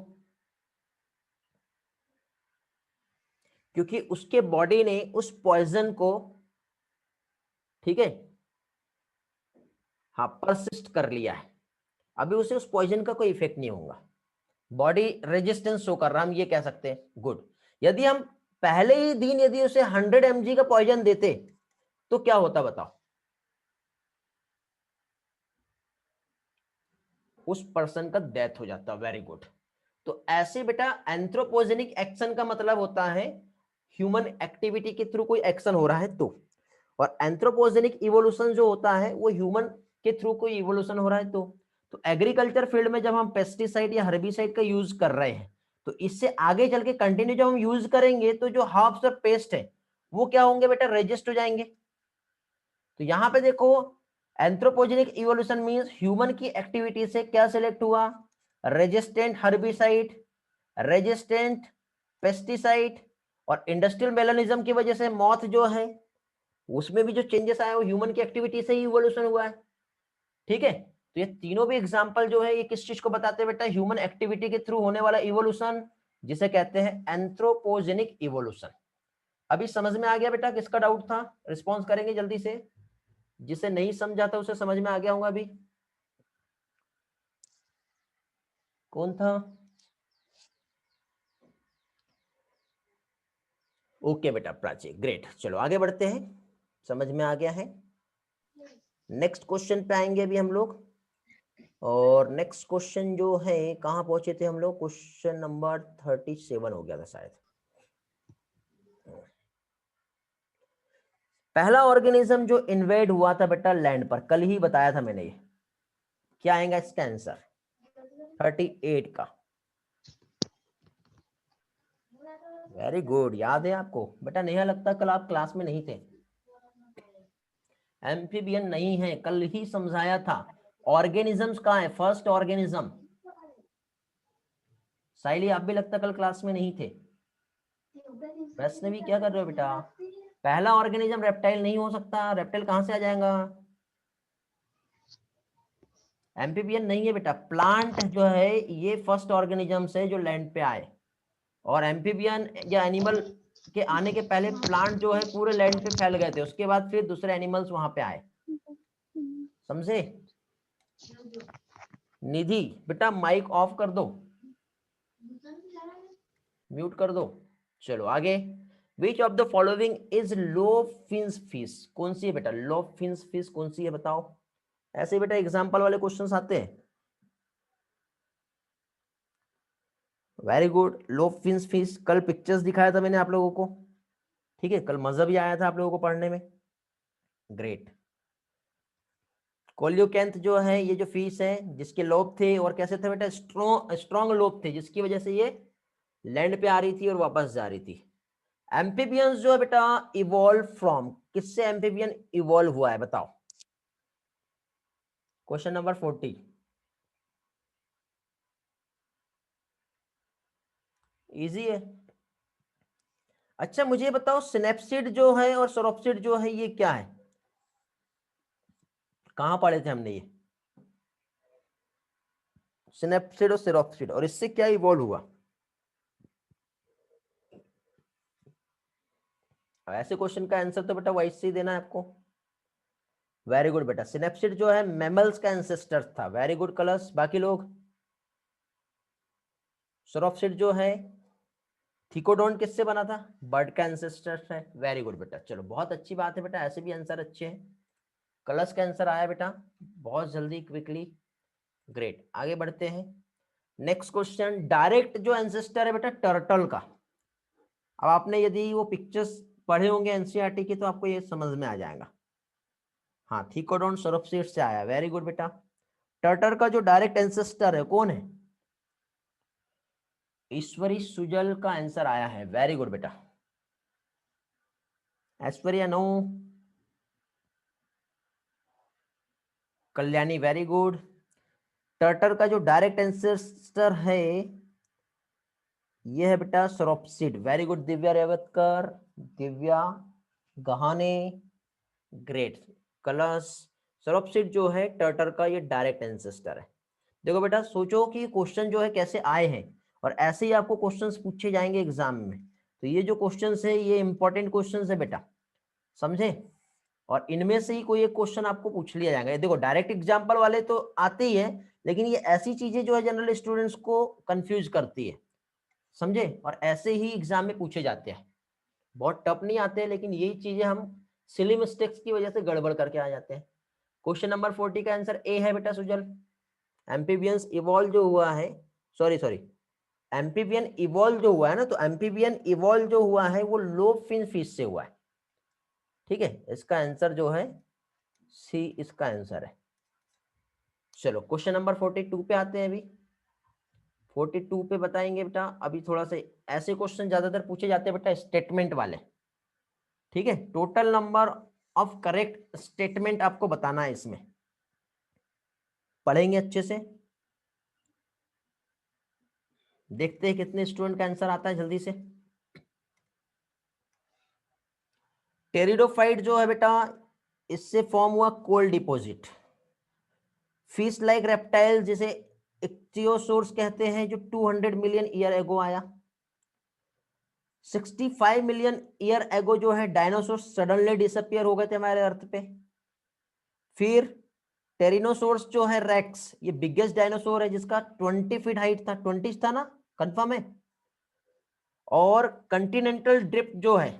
क्योंकि उसके बॉडी ने उस पॉइजन को, ठीक है, हाँ, परसिस्ट कर लिया है, अभी उसे उस पॉइजन का कोई इफेक्ट नहीं होगा, बॉडी रेजिस्टेंस शो कर रहा, हम ये कह सकते हैं। गुड। यदि हम पहले ही दिन यदि उसे 100 mg का पॉइजन देते तो क्या होता बताओ, उस पर्सन का डेथ हो जाता। Very good. तो ऐसे बेटा एंथ्रोपोजेनिक एक्शन का मतलब होता है ह्यूमन एक्टिविटी के थ्रू कोई एक्शन हो रहा है तो, और एंथ्रोपोजेनिक इवोल्यूशन जो होता है वो ह्यूमन के थ्रू कोई इवोल्यूशन हो रहा है तो एग्रीकल्चर फील्ड में जब हम पेस्टिसाइड या हर्बिसाइड का यूज कर रहे हैं, तो इससे आगे चल के कंटिन्यू जब हम यूज करेंगे तो जो हर्ब्स और पेस्ट है वो क्या होंगे बेटा, रेजिस्ट हो जाएंगे। तो यहां पे देखो एंथ्रोपोजेनिक इवोल्यूशन मींस ह्यूमन की एक्टिविटी से क्या सिलेक्ट हुआ, रेजिस्टेंट हर्बिसाइड, रेजिस्टेंट पेस्टिसाइड, और इंडस्ट्रियल मेलानिज्म की वजह से मौत जो है उसमें भी जो चेंजेस आए वो ह्यूमन की एक्टिविटी से ही इवोल्यूशन हुआ है। ठीक है, तो ये तीनों भी एग्जांपल जो है ये किस चीज को बताते हैं बेटा, ह्यूमन एक्टिविटी के थ्रू होने वाला इवोल्यूशन, जिसे कहते हैं एंथ्रोपोजेनिक इवोल्यूशन। अभी समझ में आ गया बेटा, किसका डाउट था, रिस्पॉन्स करेंगे जल्दी से, जिसे नहीं समझा था उसे समझ में आ गया होगा अभी, कौन था? ओके बेटा प्राची, ग्रेट। चलो आगे बढ़ते हैं, समझ में आ गया है। नेक्स्ट क्वेश्चन पे आएंगे अभी हम लोग, और नेक्स्ट क्वेश्चन जो है कहां पहुंचे थे हम लोग, क्वेश्चन नंबर 37 हो गया था शायद। पहला ऑर्गेनिज्म जो इन्वेड हुआ था बेटा लैंड पर, कल ही बताया था मैंने, ये क्या आएगा इसका आंसर, 38 का। वेरी गुड, याद है आपको बेटा, नहीं लगता कल आप क्लास में नहीं थे, एम्फीबियन नहीं है, कल ही समझाया था। ऑर्गेनिजम्स कहाँ है, फर्स्ट ऑर्गेनिज्म, साइली आप भी लगता कल क्लास में नहीं थे, प्रश्न भी क्या कर रहे हो बेटा, पहला ऑर्गेनिज्म रेप्टाइल नहीं हो सकता, रेप्टाइल कहां से आ जाएगा, एम्फीबियन नहीं है बेटा, प्लांट जो है ये फर्स्ट ऑर्गेनिज्म है जो लैंड पे आए, और एम्फीबियन या एनिमल के आने के पहले प्लांट जो है पूरे लैंड पे फैल गए थे, उसके बाद फिर दूसरे एनिमल्स वहां पे आए, समझे? निधि बेटा माइक ऑफ कर दो, म्यूट कर दो। चलो आगे, विच of the following is lobe fins fish, कौन सी है बेटा लोब फिन्स फिश, कौन सी है बताओ, ऐसे बेटा एग्जांपल वाले क्वेश्चंस आते हैं। Very good, lobe fins fish, कल पिक्चर्स दिखाया था मैंने आप लोगों को, ठीक है, कल मजा भी आया था आप लोगों को पढ़ने में, ग्रेट। कोल्यूकेंथ जो है ये जो फिश है जिसके लोब थे और कैसे थे बेटा, स्ट्रॉन्ग लोब थे, जिसकी वजह से ये लैंड पे आ रही थी और वापस जा रही थी। एम्फीबियंस जो है बेटा इवॉल्व फ्रॉम, किससे एम्फीबियन इवॉल्व हुआ है बताओ, क्वेश्चन नंबर 40। इजी है। अच्छा मुझे बताओ सिनेप्सिड जो है और सोरोप्सिड जो है ये क्या है, कहां पढ़े थे हमने ये, सिनेप्सिड और सेरोप्सिड, और इससे क्या इवॉल्व हुआ, ऐसे क्वेश्चन का आंसर तो बेटा वैसे ही देना है आपको। वेरी गुड बेटा, सिनेप्सिड जो है मैमल्स का एंसेस्टर था, वेरी गुड कलर्स। बाकी लोग, सोरोप्सिड जो है थिकोडोन किससे बना था? बर्ड का एंसेस्टर है। वेरी गुड बेटा, चलो बहुत अच्छी बात है बेटा, ऐसे भी आंसर अच्छे हैं। कलश का आंसर आया बेटा बहुत जल्दी, क्विकली, ग्रेट। आगे बढ़ते हैं। नेक्स्ट क्वेश्चन, डायरेक्ट जो एंसेस्टर है बेटा टर्टल का। अब आपने यदि वो पिक्चर्स पढ़े होंगे एनसीईआरटी की तो आपको ये समझ में आ जाएगा। हाँ, थिकोडोन सौरोपसीड से आया। वेरी गुड बेटा। टर्टल का जो डायरेक्ट एंसेस्टर है कौन है? ईश्वरी सुजल का आंसर आया है। वेरी गुड बेटा। Aishwarya no. Kalyani very good. Turtle का जो डायरेक्ट एंसेस्टर है ये है बेटा sauropsid. Very good Divya Revatkar, Divya Gahane, great. Kalash sauropsid जो है टर्टल का ये डायरेक्ट एंसेस्टर है। देखो बेटा सोचो कि क्वेश्चन जो है कैसे आए हैं, और ऐसे ही आपको क्वेश्चंस पूछे जाएंगे एग्जाम में। तो ये जो क्वेश्चंस है ये इंपॉर्टेंट क्वेश्चंस है बेटा, समझे? और इनमें से ही कोई एक क्वेश्चन आपको पूछ लिया जाएगा। देखो डायरेक्ट एग्जाम्पल वाले तो आते ही है, लेकिन ये ऐसी चीजें जो है जनरल स्टूडेंट्स को कंफ्यूज करती है, समझे? और ऐसे ही एग्जाम में पूछे जाते हैं। बहुत टफ नहीं आते हैं, लेकिन यही चीजें हम सिली मिस्टेक्स की वजह से गड़बड़ करके आ जाते हैं। क्वेश्चन नंबर 40 का आंसर ए है बेटा सुजल। एम्फीबियंस इवॉल्व जो हुआ है, सॉरी एम्फीबियन इवॉल्व जो हुआ है ना, तो एम्फीबियन इवॉल्व जो हुआ है वो लोब फिन फिश से हुआ है। ठीक है, इसका आंसर जो है सी इसका आंसर है। चलो क्वेश्चन नंबर 42 पे आते हैं। अभी 42 पे बताएंगे बेटा। अभी थोड़ा सा ऐसे क्वेश्चन ज्यादातर पूछे जाते हैं बेटा स्टेटमेंट वाले। ठीक है, total number of correct statement आपको बताना है इसमें। पढ़ेंगे अच्छे से, देखते हैं कितने स्टूडेंट का आंसर आता है जल्दी से। टेरिडोफाइट जो है बेटा इससे फॉर्म हुआ cold deposit. Fish like reptile जिसे इक्थियोसोर्स कहते हैं जो 200 मिलियन ईयर एगो आया। 65 मिलियन ईयर एगो जो है डायनासोर सडनली डिसअपियर हो गए थे हमारे अर्थ पे। फिर टेरिनोसोर्स जो है रेक्स, ये बिगेस्ट डायनासोर है जिसका 20 फीट हाइट था। 20 था ना, कंफर्म है? और कंटिनेंटल ड्रिफ्ट जो है,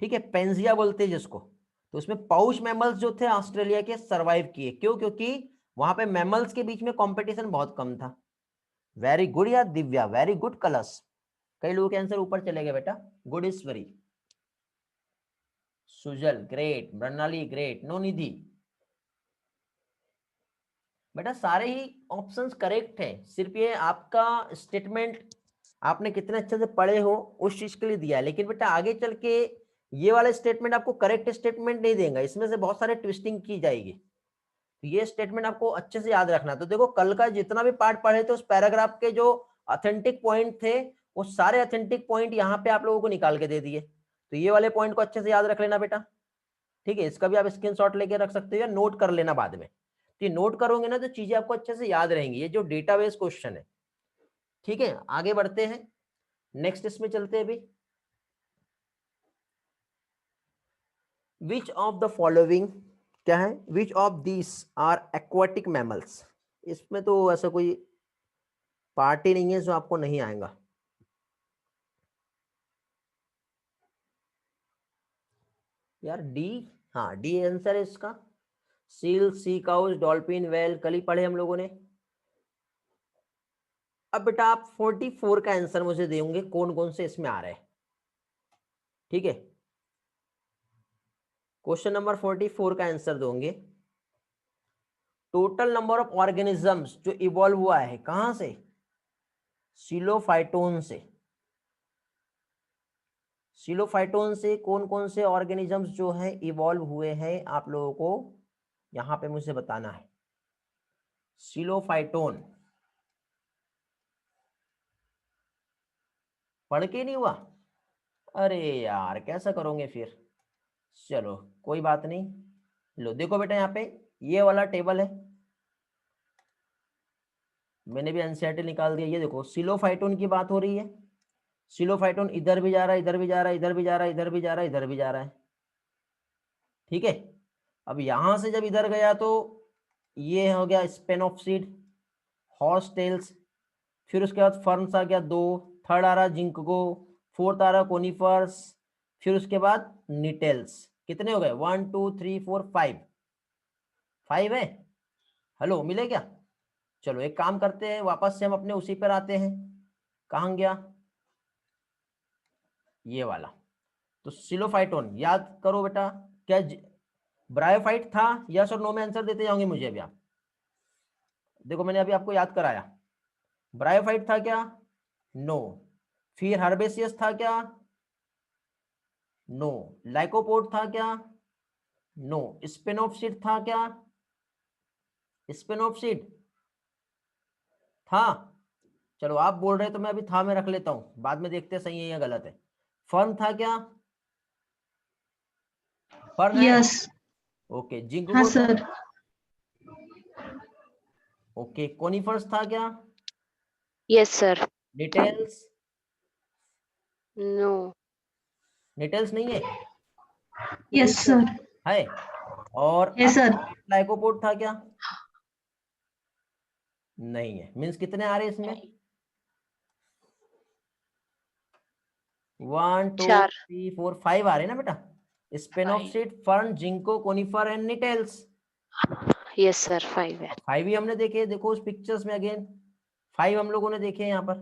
ठीक है, पेंजिया बोलते हैं जिसको, तो उसमें पाउच मैमल्स जो थे ऑस्ट्रेलिया के सर्वाइव किए। क्यों? क्योंकि वहां पे मैमल्स के बीच में कंपटीशन बहुत कम था। वेरी गुड यार दिव्या, वेरी गुड कलश। कई लोगों के आंसर ऊपर चले गए बेटा। गुड ईश्वरी, सुजल ग्रेट, प्रणाली ग्रेट, नो निधि। बेटा सारे ही ऑप्शंस करेक्ट है, सिर्फ ये आपका स्टेटमेंट आपने कितने अच्छे से पढ़े हो उस चीज के लिए दिया है। लेकिन बेटा आगे चल के ये वाला स्टेटमेंट आपको करेक्ट स्टेटमेंट नहीं देगा, इसमें से बहुत सारे ट्विस्टिंग की जाएगी। तो ये स्टेटमेंट आपको अच्छे से याद रखना। तो देखो कल का जितना भी पार्ट पढ़े थे उस पैराग्राफ के जो ऑथेंटिक पॉइंट थे वो सारे ऑथेंटिक पॉइंट यहाँ पे आप लोगों को निकाल के दे दिए। तो ये वाले पॉइंट को अच्छे से याद रख लेना बेटा। ठीक है, इसका भी आप स्क्रीनशॉट लेके रख सकते हो या नोट कर लेना बाद में। तो ये नोट करोगे ना तो चीजें आपको अच्छे से याद रहेंगी। ये जो डेटाबेस क्वेश्चन है। ठीक है, आगे बढ़ते हैं, नेक्स्ट इसमें चलते हैं अभी। विच ऑफ द फॉलोइंग क्या है? Which of this are aquatic mammals. इसमें तो ऐसा कोई पार्ट ही नहीं है जो आपको नहीं आएगा। यार डी, हाँ डी आंसर है इसका। सील, सी काउस, डॉल्फिन, वेल, कल ही पढ़े हम लोगों ने। अब बेटा आप 44 का आंसर मुझे देंगे कौन कौन से इसमें आ रहे हैं। ठीक है, क्वेश्चन नंबर 44 का आंसर दोगे। टोटल नंबर ऑफ ऑर्गेनिजम्स जो इवॉल्व हुआ है कहां से? सिलोफाइटोन से। सिलोफाइटोन से कौन कौन से ऑर्गेनिजम्स जो है इवॉल्व हुए हैं आप लोगों को यहां पे मुझे बताना है। सिलोफाइटोन पढ़ के नहीं हुआ? अरे यार कैसा करोगे फिर? चलो कोई बात नहीं। लो देखो बेटा यहाँ पे ये वाला टेबल है, मैंने भी एनसीईआरटी निकाल दिया। ये देखो सिलोफाइटोन की बात हो रही है। सिलोफाइटोन इधर भी जा रहा है, इधर भी जा रहा है, इधर भी जा रहा है, इधर भी जा रहा है, इधर भी जा रहा है। ठीक है, अब यहां से जब इधर गया तो ये हो गया स्पेनोफसीड, हॉर्स टेल्स, फिर उसके बाद फर्न्स आ गया 2, थर्ड आ रहा जिंको, फोर्थ आ रहा कोनिफर्स, फिर उसके बाद निटेल्स। कितने हो गए? 1 2 3 4 5, 5 है। हेलो, मिले क्या? चलो एक काम करते हैं, वापस से हम अपने उसी पर आते हैं। कहाँ गया ये वाला? तो सिलोफाइटोन याद करो बेटा, क्या ब्रायोफाइट था? यस और नो में आंसर देते जाओगे मुझे अभी आप। देखो मैंने अभी आपको याद कराया, ब्रायोफाइट था क्या? नो। फिर हर्बेसियस था क्या? नो। लाइकोपोड था क्या? नो। स्पेनोप्सिड था क्या? स्पेनोप्सिड था? चलो आप बोल रहे तो मैं अभी था में रख लेता हूं, बाद में देखते सही है या गलत है। फर्न था क्या? फर्न है? यस। ओके। हाँ जिंको था? सर। ओके। कोनिफर्स था क्या? Yes, sir. Details? No. Details नहीं है? Yes sir. है। और है सर। लाइकोपोड था क्या? नहीं है। मीन्स कितने आ रहे हैं इसमें? 1 2 चार। 3 4 5 आ रहे हैं ना बेटा। Sphenopsid, fern, ginkgo, conifer and Gnetales. Yes, sir. 5 है। 5 ही हमने देखे, देखो उस पिक्चर्स में अगेन 5 हम लोगों ने देखे यहाँ पर।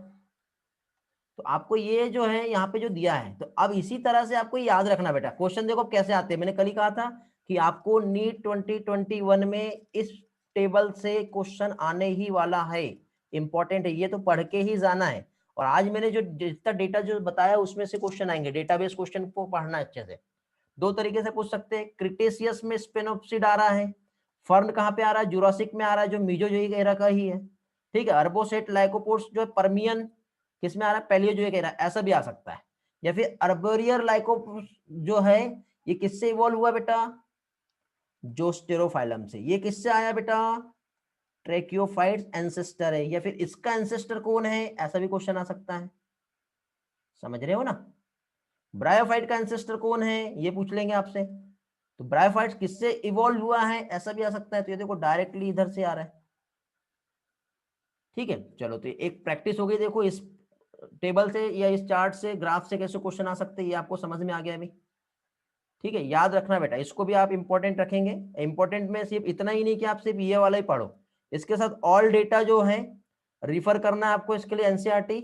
तो आपको ये जो है यहाँ पे जो दिया है, तो अब इसी तरह से आपको याद रखना बेटा। क्वेश्चन देखो कैसे आते हैं, मैंने कल ही कहा था कि आपको नीट 2021 में इस टेबल से क्वेश्चन आने ही वाला है, इंपॉर्टेंट है, ये तो पढ़ के ही जाना है। और आज मैंने जो जितना डेटा जो बताया उसमें से क्वेश्चन आएंगे, डेटाबेस क्वेश्चन को पढ़ना अच्छे से। दो तरीके से पूछ सकते हैं, क्रिटेशियस में स्पेनोप्सिड आ रहा है, फर्न कहाँ पे आ रहा है? जुरासिक में आ रहा है, जो मीजोजोइक एरा का ही है, ठीक है। अर्बोसेट लाइकोपोड्स जो है पर्मियन किस में आ रहा है? पैलियोजोइक एरा, ऐसा भी आ सकता है। या फिर अर्बोरियर लाइकोपोड्स जो है ये किससे इवॉल्व हुआ बेटा? जोस्टेरोफाइलम से। ये किससे आया बेटा? ट्रेकियोफाइट्स एंसेस्टर है। या फिर इसका एंसेस्टर कौन है? ऐसा भी क्वेश्चन आ सकता है, समझ रहे हो ना। ब्रायोफाइट का एंसेस्टर कौन है ये पूछ लेंगे आपसे। तो ब्रायोफाइट्स किससे इवॉल्व हुआ है, ऐसा भी आ सकता है। तो ये देखो डायरेक्टली इधर से आ रहा है, ठीक है। चलो तो एक प्रैक्टिस हो गई, देखो इस टेबल से या इस चार्ट से, ग्राफ से कैसे क्वेश्चन आ सकते हैं, ये आपको समझ में आ गया अभी, ठीक है। याद रखना बेटा, इसको भी आप इंपॉर्टेंट रखेंगे। इंपॉर्टेंट में सिर्फ इतना ही नहीं कि आप सिर्फ ये वाला ही पढ़ो, इसके साथ ऑल डेटा जो है रिफर करना है आपको, इसके लिए एनसीईआरटी,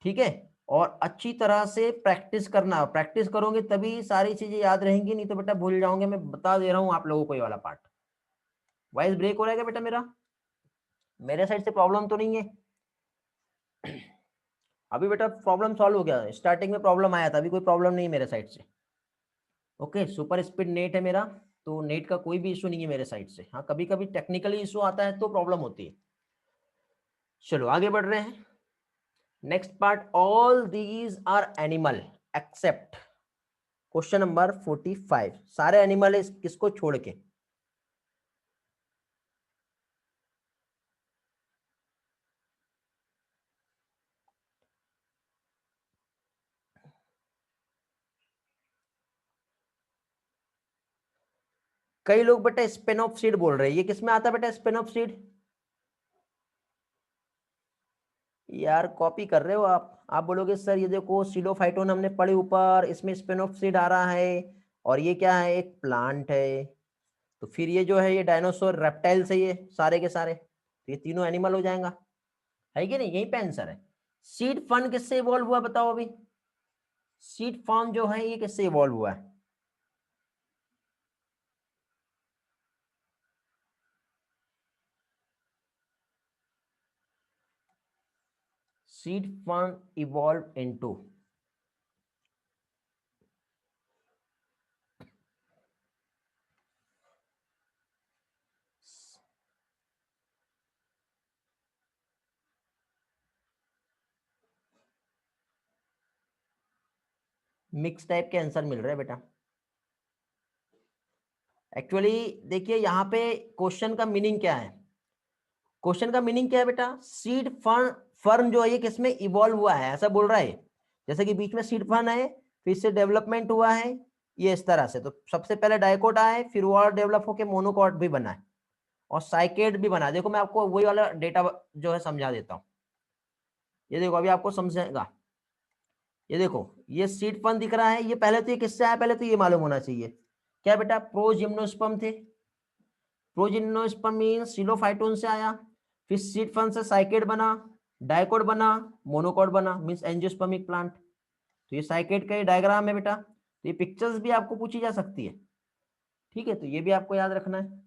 ठीक है। और अच्छी तरह से प्रैक्टिस करना, प्रैक्टिस करोगे तभी सारी चीजें याद रहेंगी, नहीं तो बेटा भूल जाओगे। मैं बता दे रहा हूँ आप लोगों को ये वाला पार्ट। वॉइस ब्रेक हो रहेगा बेटा मेरा? मेरे साइड से प्रॉब्लम तो नहीं है अभी बेटा? प्रॉब्लम सॉल्व हो गया, स्टार्टिंग में प्रॉब्लम आया था, अभी कोई प्रॉब्लम नहीं मेरे साइड से। ओके, सुपर स्पीड नेट है मेरा, तो नेट का कोई भी इशू नहीं है मेरे साइड से। हाँ कभी कभी टेक्निकली इशू आता है तो प्रॉब्लम होती है। चलो आगे बढ़ रहे हैं। Next part, all these are animal except, question number 45, सारे एनिमल है किसको छोड़ के? कई लोग बेटा स्पेनोप्सिड बोल रहे हैं, ये किसमें आता है बेटा स्पेनोप्सिड? यार कॉपी कर रहे हो आप बोलोगे सर ये देखो सिलोफाइटोन हमने पढ़े ऊपर, इसमें स्पेनोप्सिड आ रहा है, और ये क्या है? एक प्लांट है। तो फिर ये जो है ये डायनासोर रेप्टाइल से, ये सारे के सारे, तो ये तीनों एनिमल हो जाएगा, है कि नहीं? यही पे आंसर है। सीड फन किससे इवॉल्व हुआ बताओ अभी? सीड फॉर्म जो है ये किससे इवॉल्व हुआ है? Seed fern evolve into, mix type के आंसर मिल रहे हैं बेटा। एक्चुअली देखिए यहाँ पे क्वेश्चन का मीनिंग क्या है, क्वेश्चन का मीनिंग क्या है बेटा? सीड फर्न, फर्न जो है ये किसमें इवॉल्व हुआ है ऐसा बोल रहा है। जैसे कि बीच में सीड फर्न है, फिर से डेवलपमेंट हुआ है ये इस तरह से। तो सबसे पहले डाइकोट आया है, फिर वो डेवलप होकर मोनोकॉट भी बना है, और साइकेड भी बना। देखो मैं आपको वही वाला डेटा जो है समझा देता हूँ। ये देखो अभी आपको समझाएगा। ये देखो ये सीड फन दिख रहा है, ये पहले तो ये किससे आया, पहले तो ये मालूम होना चाहिए क्या बेटा, प्रोजिम्नोस्पर्म थे। प्रोजिम्नोस्पर्म मींस सिलोफाइटोन से आया, फिर सीड फन से साइकेड बना, डाइकोट बना, मोनोकोट बना, मींस एंजियोस्पर्मिक प्लांट। तो ये साइकेड का डायग्राम है बेटा, तो ये पिक्चर्स भी आपको पूछी जा सकती है, ठीक है, तो ये भी आपको याद रखना है,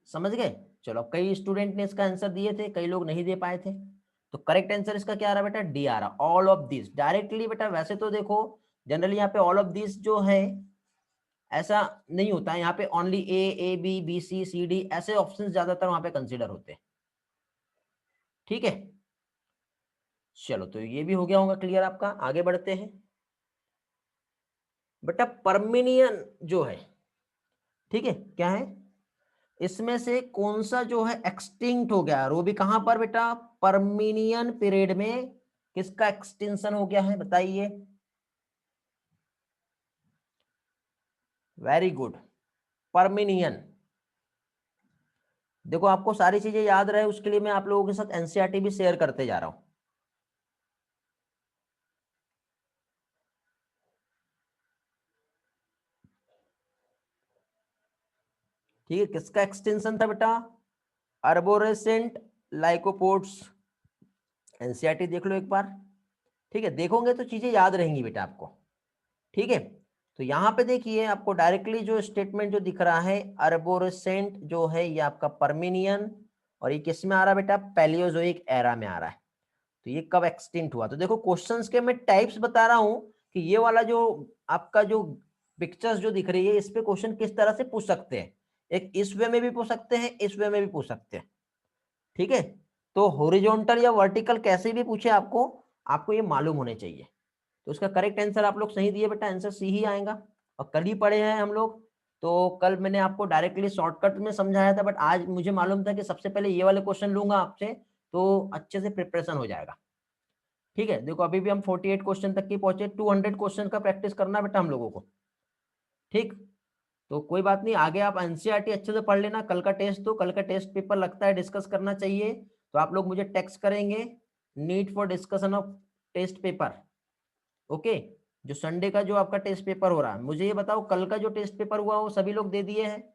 समझ गए। चलो कई स्टूडेंट ने इसका आंसर दिए थे, कई लोग नहीं दे पाए थे, तो करेक्ट आंसर इसका क्या आ रहा बेटा, डी आ रहा, ऑल ऑफ दिस डायरेक्टली बेटा। वैसे तो देखो जनरली यहाँ पे ऑल ऑफ दिस जो है ऐसा नहीं होता है, यहाँ पे only A B B C C D ऐसे ऑप्शंस ज्यादातर वहां पे कंसीडर होते हैं, ठीक है। चलो तो ये भी हो गया होगा क्लियर आपका, आगे बढ़ते हैं बेटा। परमिनियन जो है, ठीक है, क्या है, इसमें से कौन सा जो है एक्सटिंक्ट हो गया, वो भी कहां पर बेटा, परमिनियन पीरियड में किसका एक्सटिंक्शन हो गया है बताइए। Very good, Permian. देखो आपको सारी चीजें याद रहे उसके लिए मैं आप लोगों के साथ एनसीईआरटी भी शेयर करते जा रहा हूं। ठीक है, किसका एक्सटेंशन था बेटा, अर्बोरेसेंट लाइकोपोड्स। एनसीईआरटी देख लो एक बार, ठीक है, देखोगे तो चीजें याद रहेंगी बेटा आपको, ठीक है। तो यहाँ पे देखिए आपको डायरेक्टली जो स्टेटमेंट जो दिख रहा है, अर्बोरेसेंट जो है ये आपका परमिनियन, और ये किस में आ रहा है बेटा, पैलियोजोइक एरा में आ रहा है। तो ये कब एक्सटिंक्ट हुआ, तो देखो क्वेश्चंस के मैं टाइप्स बता रहा हूं कि ये वाला जो आपका जो पिक्चर्स जो दिख रही है इस पे क्वेश्चन किस तरह से पूछ सकते हैं, एक इस वे में भी पूछ सकते हैं, इस वे में भी पूछ सकते हैं, ठीक है। तो हॉरिजॉन्टल या वर्टिकल कैसे भी पूछे आपको, आपको ये मालूम होने चाहिए। तो इसका करेक्ट आंसर आप लोग सही दिए बेटा, आंसर सी ही आएगा। और कल ही पढ़े हैं हम लोग, तो कल मैंने आपको डायरेक्टली शॉर्टकट में समझाया था, बट आज मुझे मालूम था कि सबसे पहले ये वाले क्वेश्चन लूंगा आपसे, तो अच्छे से प्रिपरेशन हो जाएगा, ठीक है। देखो अभी भी हम 48 क्वेश्चन तक की पहुंचे, 200 क्वेश्चन का प्रैक्टिस करना बेटा हम लोगों को, ठीक। तो कोई बात नहीं, आगे आप एनसीईआरटी अच्छे से पढ़ लेना। कल का टेस्ट, तो कल का टेस्ट पेपर लगता है डिस्कस करना चाहिए, तो आप लोग मुझे टेक्स्ट करेंगे, need for discussion of test paper, okay. जो संडे का जो आपका टेस्ट पेपर हो रहा है, मुझे ये बताओ कल का जो टेस्ट पेपर हुआ वो सभी लोग दे दिए हैं,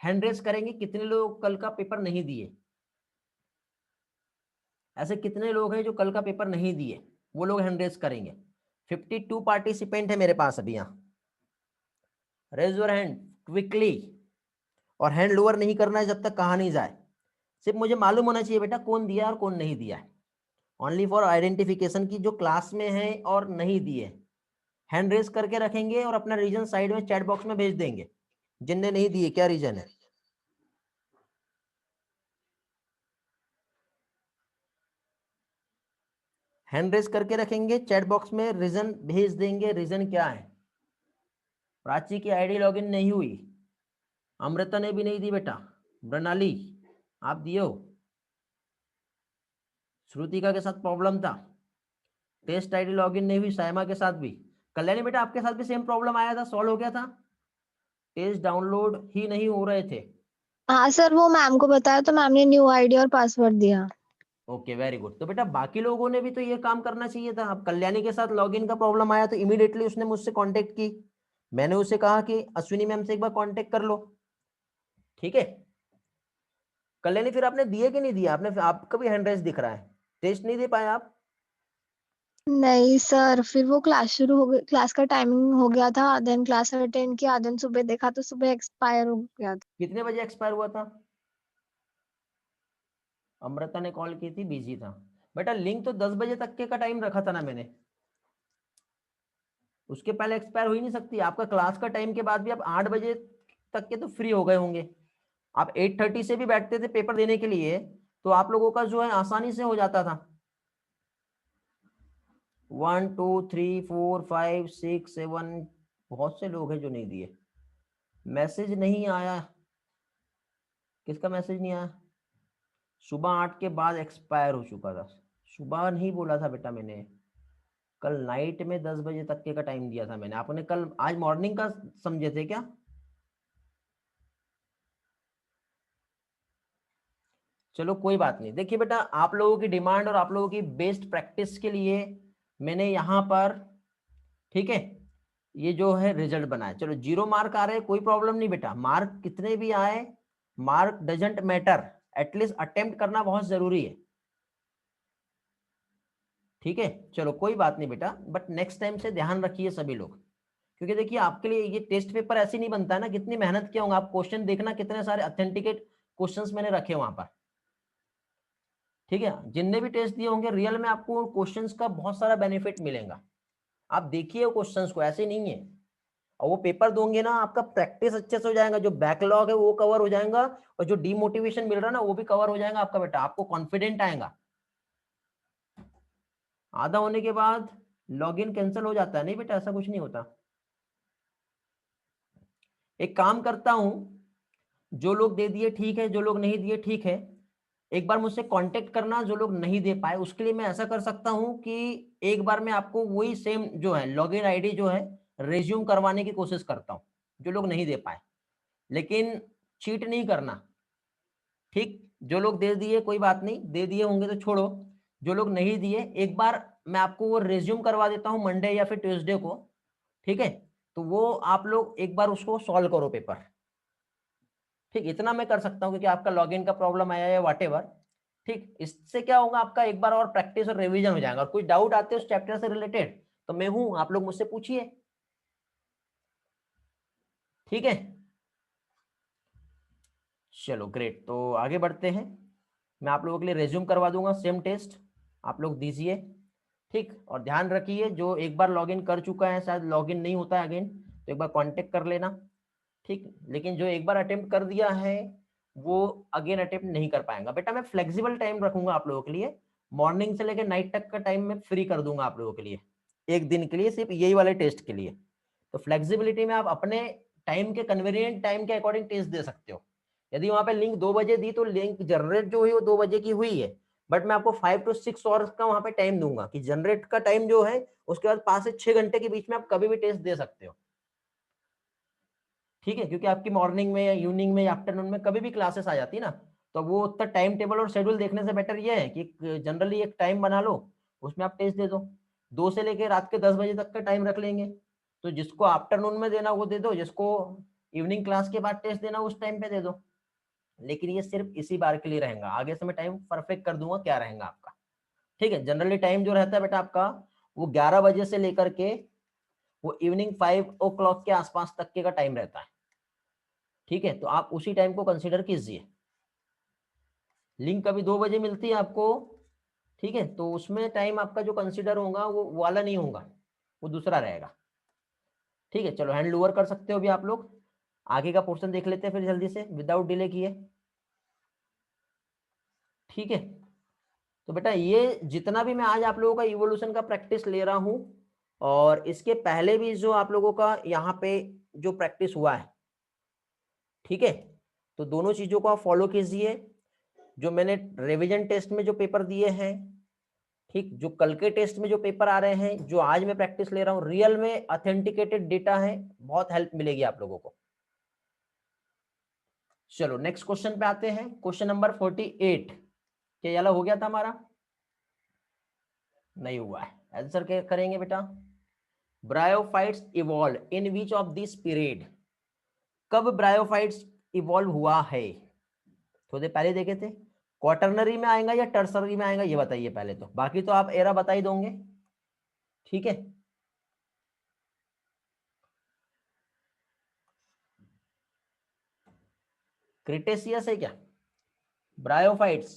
हैंड रेस करेंगे कितने लोग कल का पेपर नहीं दिए, ऐसे कितने लोग हैं जो कल का पेपर नहीं दिए, वो लोग हैंड रेस करेंगे। 52 पार्टिसिपेंट है मेरे पास अभी यहाँ, रेज योर हैंड क्विकली, और हैंड लोअर नहीं करना है जब तक कहा नहीं जाए, सिर्फ मुझे मालूम होना चाहिए बेटा कौन दिया और कौन नहीं दिया है, ओनली फॉर आइडेंटिफिकेशन की, जो क्लास में है और नहीं दिए हैंड रेस करके रखेंगे, और अपना रीजन साइड में चैट बॉक्स में भेज देंगे, जिनने नहीं दिए क्या रीजन है। हैंड रेस करके रखेंगे, चैट बॉक्स में रीजन भेज देंगे, रीजन क्या है। प्राची की आईडी लॉगिन नहीं हुई, अमृता ने भी नहीं दी बेटा, प्रणाली आप दियो, श्रुतिका के साथ प्रॉब्लम था, टेस्ट आईडी लॉगिन नहीं हुई साइमा के साथ भी, कल्याणी बेटा आपके साथ भी सेम प्रॉब्लम आया था, सॉल्व हो गया था, टेस्ट डाउनलोड ही नहीं हो रहे थे। हाँ सर, वो मैम को बताया तो मैम ने न्यू आईडी और पासवर्ड दिया। Okay very good. तो बेटा बाकी लोगों ने भी तो ये काम करना चाहिए था। अब कल्याणी के साथ लॉगिन का प्रॉब्लम आया तो इमीडिएटली उसने मुझसे कांटेक्ट की, मैंने उसे कहा कि अश्विनी मैम से एक बार कांटेक्ट कर लो, ठीक है। कल्याणी फिर आपने दिए कि नहीं दिया, आपने, आपका भी हैंड रेस दिख रहा है, टेस्ट नहीं दे पाए आप। नहीं सर, फिर वो क्लास शुरू हो गई, क्लास का टाइमिंग हो गया था, देन क्लास अटेंड किया, देन सुबह देखा तो सुबह एक्सपायर हो गया था। कितने बजे एक्सपायर हुआ था, अमृता ने कॉल की थी, बिजी था बेटा। लिंक तो 10 बजे तक के का टाइम रखा था ना मैंने, उसके पहले एक्सपायर हो ही नहीं सकती। आपका क्लास का टाइम के बाद भी आप 8 बजे तक के तो फ्री हो गए होंगे, आप 8:30 से भी बैठते थे पेपर देने के लिए, तो आप लोगों का जो है आसानी से हो जाता था। 1 2 3 4 5 6 7, बहुत से लोग हैं जो नहीं दिए। मैसेज नहीं आया, किसका मैसेज नहीं आया, सुबह 8 के बाद एक्सपायर हो चुका था। सुबह नहीं बोला था बेटा मैंने, कल नाइट में 10 बजे तक के का टाइम दिया था मैंने, आपने कल आज मॉर्निंग का समझे थे क्या। चलो कोई बात नहीं। देखिए बेटा, आप लोगों की डिमांड और आप लोगों की बेस्ट प्रैक्टिस के लिए मैंने यहाँ पर, ठीक है, ये जो है रिजल्ट बनाया। चलो 0 मार्क आ रहे हैं, कोई प्रॉब्लम नहीं बेटा, मार्क कितने भी आए, mark doesn't matter, at least attempt करना बहुत जरूरी है। ठीक है, चलो कोई बात नहीं बेटा, बट नेक्स्ट टाइम से ध्यान रखिए सभी लोग, क्योंकि देखिए आपके लिए ये टेस्ट पेपर ऐसे नहीं बनता है ना, कितनी मेहनत किया होगा आप। क्वेश्चन देखना कितने सारे ऑथेंटिकेट क्वेश्चंस मैंने रखे वहां पर, ठीक है। जिनने भी टेस्ट दिए होंगे रियल में आपको क्वेश्चंस का बहुत सारा बेनिफिट मिलेगा। आप देखिए क्वेश्चंस को, ऐसे नहीं है। और वो पेपर दोगे ना, आपका प्रैक्टिस अच्छे से हो जाएगा, जो बैकलॉग है वो कवर हो जाएगा, और जो डीमोटिवेशन मिल रहा है ना वो भी कवर हो जाएगा आपका बेटा। आपको कॉन्फिडेंट आएगा। आधा होने के बाद लॉगिन कैंसिल हो जाता है? नहीं बेटा, ऐसा कुछ नहीं होता। एक काम करता हूं, जो लोग दे दिए ठीक है, जो लोग नहीं दिए ठीक है, एक बार मुझसे कांटेक्ट करना। जो लोग नहीं दे पाए उसके लिए मैं ऐसा कर सकता हूं कि एक बार मैं आपको वही सेम जो है लॉगिन आईडी जो है रिज्यूम करवाने की कोशिश करता हूं, जो लोग नहीं दे पाए। लेकिन चीट नहीं करना, ठीक। जो लोग दे दिए कोई बात नहीं, दे दिए होंगे तो छोड़ो। जो लोग नहीं दिए एक बार मैं आपको वो रिज्यूम करवा देता हूं मंडे या फिर ट्यूसडे को, ठीक है। तो वो आप लोग एक बार उसको सॉल्व करो पेपर, ठीक। इतना मैं कर सकता हूं क्योंकि आपका लॉगिन का प्रॉब्लम आया है व्हाटएवर, ठीक। इससे क्या होगा, आपका एक बार और प्रैक्टिस और रिवीजन हो जाएगा। और कोई डाउट आते हैं उस चैप्टर से रिलेटेड तो मैं हूं, आप लोग मुझसे पूछिए, ठीक है। चलो ग्रेट, तो आगे बढ़ते हैं। मैं आप लोगों के लिए रिज्यूम करवा दूंगा सेम टेस्ट, आप लोग दीजिए, ठीक। और ध्यान रखिए, जो एक बार लॉगिन कर चुका है, शायद लॉगिन नहीं होता है अगेन, तो एक बार कांटेक्ट कर लेना, ठीक। लेकिन जो एक बार अटेम्प्ट कर दिया है वो अगेन अटेम्प्ट नहीं कर पाएगा। बेटा मैं फ्लेक्सिबल टाइम रखूंगा आप लोगों के लिए, मॉर्निंग से लेकर नाइट तक का टाइम मैं फ्री कर दूंगा आप लोगों के लिए, एक दिन के लिए, सिर्फ यही वाले टेस्ट के लिए। तो फ्लेक्सिबिलिटी में आप अपने टाइम के कन्वीनियंट टाइम के अकॉर्डिंग टेस्ट दे सकते हो। यदि वहां पे लिंक 2 बजे दी तो लिंक जनरेट जो हुई वो 2 बजे की हुई है, बट मैं आपको 5 to 6 आवर्स का वहां पे टाइम दूंगा कि जनरेट का टाइम जो है, उसके बाद 5 से 6 घंटे के बीच में आप कभी भी टेस्ट दे सकते हो, ठीक है। क्योंकि आपकी मॉर्निंग में या इवनिंग में या आफ्टरनून में कभी भी क्लासेस आ जाती है ना, तो वो उतना टाइम टेबल और शेड्यूल देखने से बेटर ये है कि जनरली एक टाइम बना लो, उसमें आप टेस्ट दे दो। 2 से लेकर रात के 10 बजे तक का टाइम रख लेंगे, तो जिसको आफ्टरनून में देना वो दे दो, जिसको इवनिंग क्लास के बाद टेस्ट देना उस टाइम पे दे दो। लेकिन ये सिर्फ इसी बार के लिए रहेगा, आगे से मैं टाइम परफेक्ट कर दूंगा क्या रहेगा आपका, ठीक है। जनरली टाइम जो रहता है बेटा आपका, वो 11 बजे से लेकर के वो इवनिंग 5 o'clock के आसपास तक के का टाइम रहता है, ठीक है। तो आप उसी टाइम को कंसीडर कीजिए। लिंक कभी 2 बजे मिलती है आपको, ठीक है, तो उसमें टाइम आपका जो कंसीडर होगा वो वाला नहीं होगा, वो दूसरा रहेगा, ठीक है। चलो हैंड ओवर कर सकते हो अभी आप लोग। आगे का पोर्शन देख लेते हैं फिर जल्दी से विदाउट डिले किए, ठीक है। तो बेटा ये जितना भी मैं आज आप लोगों का इवोल्यूशन का प्रैक्टिस ले रहा हूं, और इसके पहले भी जो आप लोगों का यहाँ पे जो प्रैक्टिस हुआ है, ठीक है, तो दोनों चीजों को आप फॉलो कीजिए। जो मैंने रिवीजन टेस्ट में जो पेपर दिए हैं, ठीक, जो कल के टेस्ट में जो पेपर आ रहे हैं, जो आज मैं प्रैक्टिस ले रहा हूं, रियल में ऑथेंटिकेटेड डेटा है, बहुत हेल्प मिलेगी आप लोगों को। चलो नेक्स्ट क्वेश्चन पे आते हैं, क्वेश्चन नंबर 48। क्या वाला हो गया था हमारा? नहीं हुआ है। आंसर क्या करेंगे बेटा? Bryophytes evolve in which of this period? कब ब्रायोफाइट्स इवॉल्व हुआ है? थोड़े पहले देखे थे। क्वाटरनरी में आएगा या टर्सरी में आएगा ये बताइए पहले तो, बाकी तो आप एरा बता ही दोगे, ठीक है। क्रिटेशियस है क्या ब्रायोफाइट्स?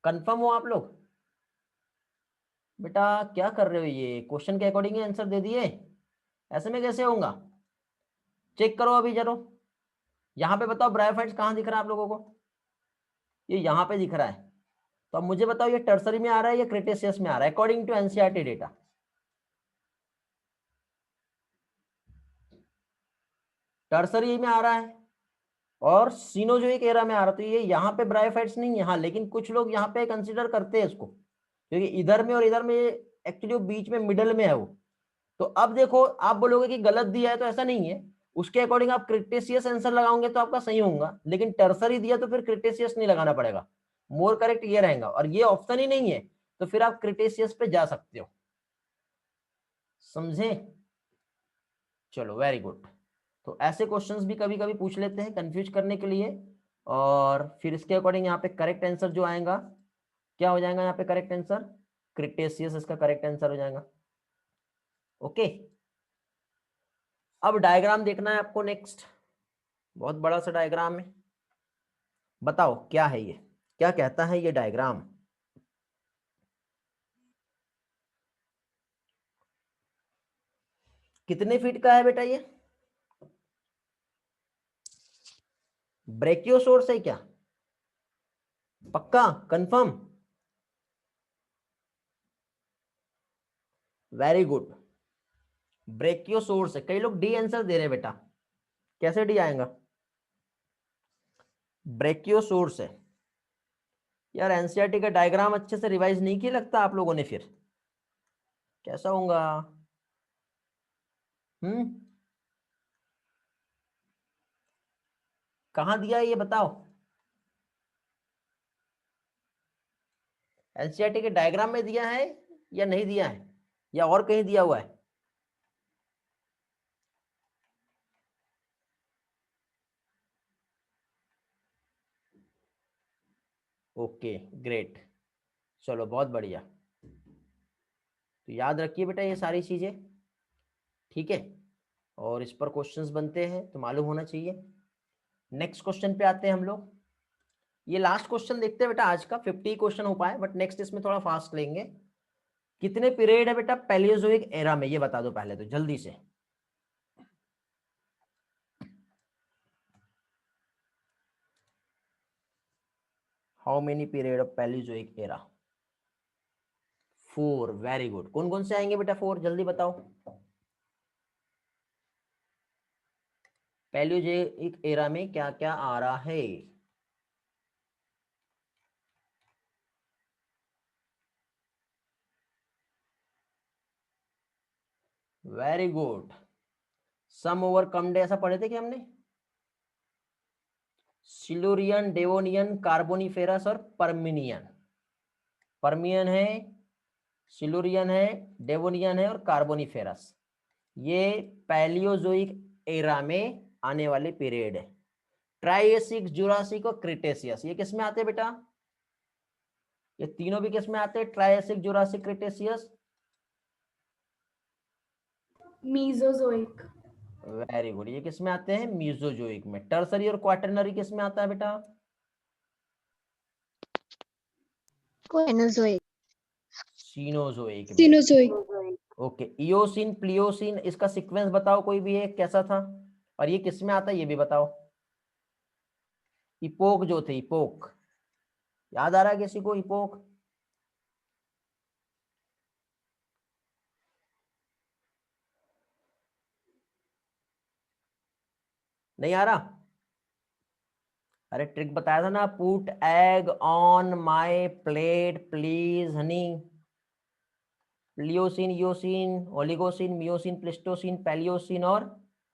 कंफर्म हो आप लोग? बेटा क्या कर रहे हो, ये क्वेश्चन के अकॉर्डिंग आंसर दे दिए, ऐसे में कैसे होगा? चेक करो अभी जरो, यहाँ पे बताओ ब्रायोफाइट्स कहाँ दिख रहा है आप लोगों को? ये यहाँ पे दिख रहा है। तो अब मुझे बताओ ये टर्सरी में आ रहा है या क्रिटेशियस में आ रहा है according to NCERT data? Tertiary में आ रहा है और सिनोजोइक एरा में आ रहा है। तो ये यहाँ पे ब्रायोफाइट्स नहीं है, हाँ, लेकिन कुछ लोग यहाँ पे कंसिडर करते हैं इसको, क्योंकि इधर में और इधर में एक्चुअली बीच में मिडल में है वो। तो अब देखो आप बोलोगे कि गलत दिया है, तो ऐसा नहीं है। उसके अकॉर्डिंग आप क्रिटेशियस आंसर लगाओगे तो आपका सही होगा, लेकिन टर्सरी दिया तो फिर क्रिटेशियस नहीं लगाना पड़ेगा, मोर करेक्ट ये रहेगा, और ये ऑप्शन ही नहीं है तो फिर आप क्रिटेशियस पे जा सकते हो, समझे? चलो वेरी गुड। तो ऐसे क्वेश्चंस भी कभी कभी पूछ लेते हैं कंफ्यूज करने के लिए, और फिर इसके अकॉर्डिंग यहाँ पे करेक्ट आंसर जो आएगा क्या हो जाएगा, यहाँ पे करेक्ट आंसर क्रिटेशियस इसका करेक्ट आंसर हो जाएगा। ओके, अब डायग्राम देखना है आपको नेक्स्ट, बहुत बड़ा सा डायग्राम है, बताओ क्या है ये, क्या कहता है ये डायग्राम? कितने फीट का है बेटा ये? ब्रेकियोसोर्स है क्या? पक्का कंफर्म? वेरी गुड, ब्रेकियोसोर्स है। कई लोग डी आंसर दे रहे हैं बेटा, कैसे डी आएगा? ब्रेकियोसोर्स है यार। एनसीईआरटी का डायग्राम अच्छे से रिवाइज नहीं किया लगता आप लोगों ने, फिर कैसा होगा? कहाँ दिया है ये बताओ? एनसीईआरटी के डायग्राम में दिया है या नहीं दिया है, या और कहीं दिया हुआ है? ओके ग्रेट, चलो बहुत बढ़िया। तो याद रखिए बेटा ये सारी चीजें, ठीक है, और इस पर क्वेश्चंस बनते हैं तो मालूम होना चाहिए। नेक्स्ट क्वेश्चन पे आते हैं हम लोग। ये लास्ट क्वेश्चन देखते हैं बेटा आज का, 50 क्वेश्चन हो पाए, बट नेक्स्ट इसमें थोड़ा फास्ट लेंगे। कितने पीरियड है बेटा पैलियोजोइक एरा में, ये बता दो पहले तो जल्दी से। How many period of Palaeozoic era? 4, very good. कौन कौन से आएंगे बेटा 4, जल्दी बताओ। पैलियोजोइक एरा में क्या क्या आ रहा है? वेरी गुड, सम ओवर कम डे, ऐसा पढ़े थे कि हमने? सिल्यूरियन, डेवोनियन, कार्बोनिफेरस और पर्मिनियन। पर्मियन है, सिल्यूरियन है, डेवोनियन है और कार्बोनिफेरस, ये पैलियोजोइक एरा में आने वाले पीरियड है। ट्राइएसिक, जुरासिक और क्रिटेशियस, ये किस में आते हैं बेटा? ये तीनों भी किस में आते हैं? Triassic, Jurassic, Cretaceous. Mesozoic. Very good, ये किस में आते हैं? मीजोजोइक में। टर्सरी और क्वाटरनरी किस में आता है बेटा? कोएनोजोइक। सीनोजोइक में। सिनोजोइक। ओके, इयोसिन, प्लियोसिन, इसका सीक्वेंस बताओ कोई भी एक, कैसा था? और ये किस में आता है ये भी बताओ। इपोक जो थे, इपोक याद आ रहा है किसी को? इपोक नहीं आ रहा? अरे ट्रिक बताया था ना, put egg on my plate please honey. Pliocene, Eocene, Oligocene, Miocene, Pleistocene, Paleocene और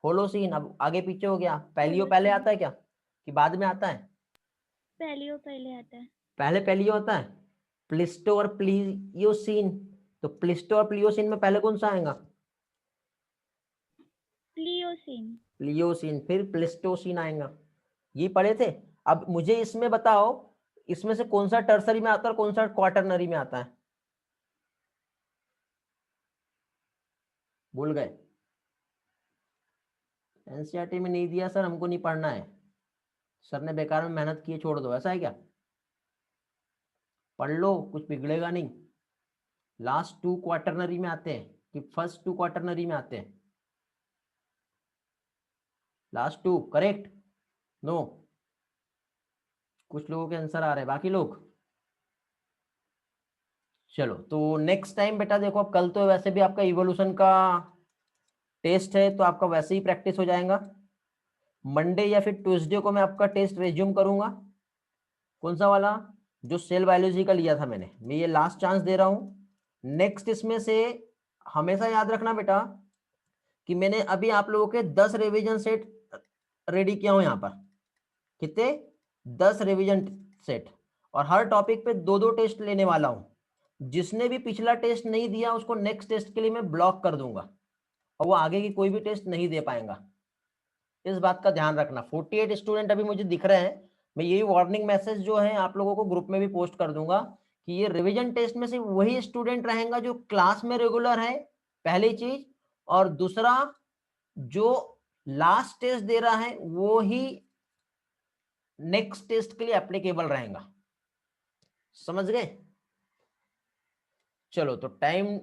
होलोसिन। अब आगे पीछे हो गया, पैलियो पहले आता है क्या कि बाद में आता है? पैलियो पहले आता है। पहले पैलियो आता है। प्लिस्टो और प्लियोसिन, तो प्लिस्टो और प्लियोसिन में पहले कौन सा आएगा? प्लियोसिन। प्लियोसिन, फिर प्लिस्टोसिन आएगा, ये पढ़े थे। अब मुझे इसमें बताओ, इसमें से कौन सा टर्सरी में आता है और कौन सा क्वाटरनरी में आता है? भूल गए? एनसीईआरटी में नहीं दिया सर, हमको नहीं पढ़ना है, सर ने बेकार में मेहनत की, छोड़ दो, ऐसा है क्या? पढ़ लो, कुछ बिगड़ेगा नहीं। लास्ट 2 क्वाटरनरी में आते हैं कि फर्स्ट 2 क्वाटरनरी में आते हैं? Last 2 correct? नो, कुछ लोगों के आंसर आ रहे हैं, बाकी लोग चलो। तो नेक्स्ट टाइम बेटा देखो, अब कल तो वैसे भी आपका इवोल्यूशन का टेस्ट है, तो आपका वैसे ही प्रैक्टिस हो जाएगा। मंडे या फिर ट्यूसडे को मैं आपका टेस्ट रिज्यूम करूंगा। कौन सा वाला? जो सेल बायोलॉजी का लिया था मैंने, मैं ये लास्ट चांस दे रहा हूं। नेक्स्ट इसमें से हमेशा याद रखना बेटा कि मैंने अभी आप लोगों के 10 रिवीजन सेट रेडी किया हूं यहाँ पर। कितने? 10 रिवीजन सेट, और हर टॉपिक पे 2-2 टेस्ट लेने वाला हूं। जिसने भी पिछला टेस्ट नहीं दिया उसको नेक्स्ट टेस्ट के लिए मैं ब्लॉक कर दूंगा और वो आगे की कोई भी टेस्ट नहीं दे पाएगा। इस बात का ध्यान रखना। 48 स्टूडेंट अभी मुझे दिख रहे हैं। मैं यही वार्निंग मैसेज जो है आप लोगों को ग्रुप में भी पोस्ट कर दूंगा कि ये रिवीजन टेस्ट में से वही स्टूडेंट रहेगा जो क्लास में रेगुलर है, पहली चीज, और दूसरा जो लास्ट टेस्ट दे रहा है वो ही नेक्स्ट टेस्ट के लिए एप्लीकेबल रहेगा। समझ गए? चलो, तो टाइम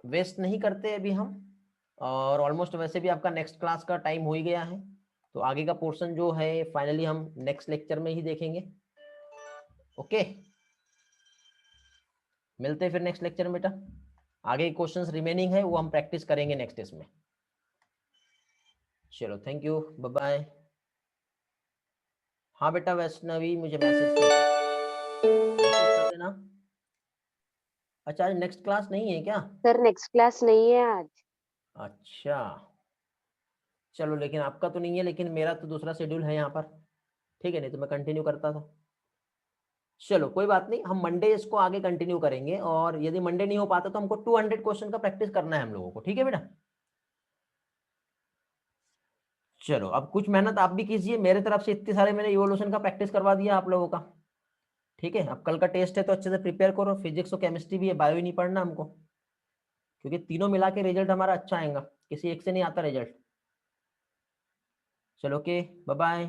वेस्ट नहीं करते अभी हम, और ऑलमोस्ट वैसे भी आपका नेक्स्ट क्लास का टाइम हो ही गया है, तो आगे का पोर्शन जो है फाइनली हम नेक्स्ट लेक्चर में ही देखेंगे। ओके, मिलते हैं फिर नेक्स्ट लेक्चर में बेटा। आगे क्वेश्चंस रिमेनिंग है वो हम प्रैक्टिस करेंगे नेक्स्ट इसमें। चलो, थैंक यू, बाय बाय। हाँ बेटा वैष्णवी, मुझे मैसेज कर देना। अच्छा, आज नेक्स्ट क्लास नहीं है क्या? सर नेक्स्ट क्लास नहीं है आज। अच्छा, चलो, लेकिन आपका तो नहीं है, लेकिन मेरा तो दूसरा शेड्यूल है यहाँ पर। ठीक है, नहीं तो मैं कंटिन्यू करता था। चलो, कोई बात नहीं, हम मंडे इसको आगे कंटिन्यू करेंगे, और यदि मंडे नहीं हो पाता तो हमको 200 क्वेश्चन का प्रैक्टिस करना है हम लोगों को। ठीक है बेटा? चलो, अब कुछ मेहनत आप भी कीजिए। मेरे तरफ से इतने सारे मैंने इवोल्यूशन का प्रैक्टिस करवा दिया आप लोगों का। ठीक है, अब कल का टेस्ट है तो अच्छे से प्रिपेयर करो। फिजिक्स और केमिस्ट्री भी है, बायो ही नहीं पढ़ना हमको, क्योंकि तीनों मिला के रिजल्ट हमारा अच्छा आएगा, किसी एक से नहीं आता रिजल्ट। चलो, ओके, बाय बाय।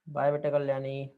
बाय बेटा कल्याणी।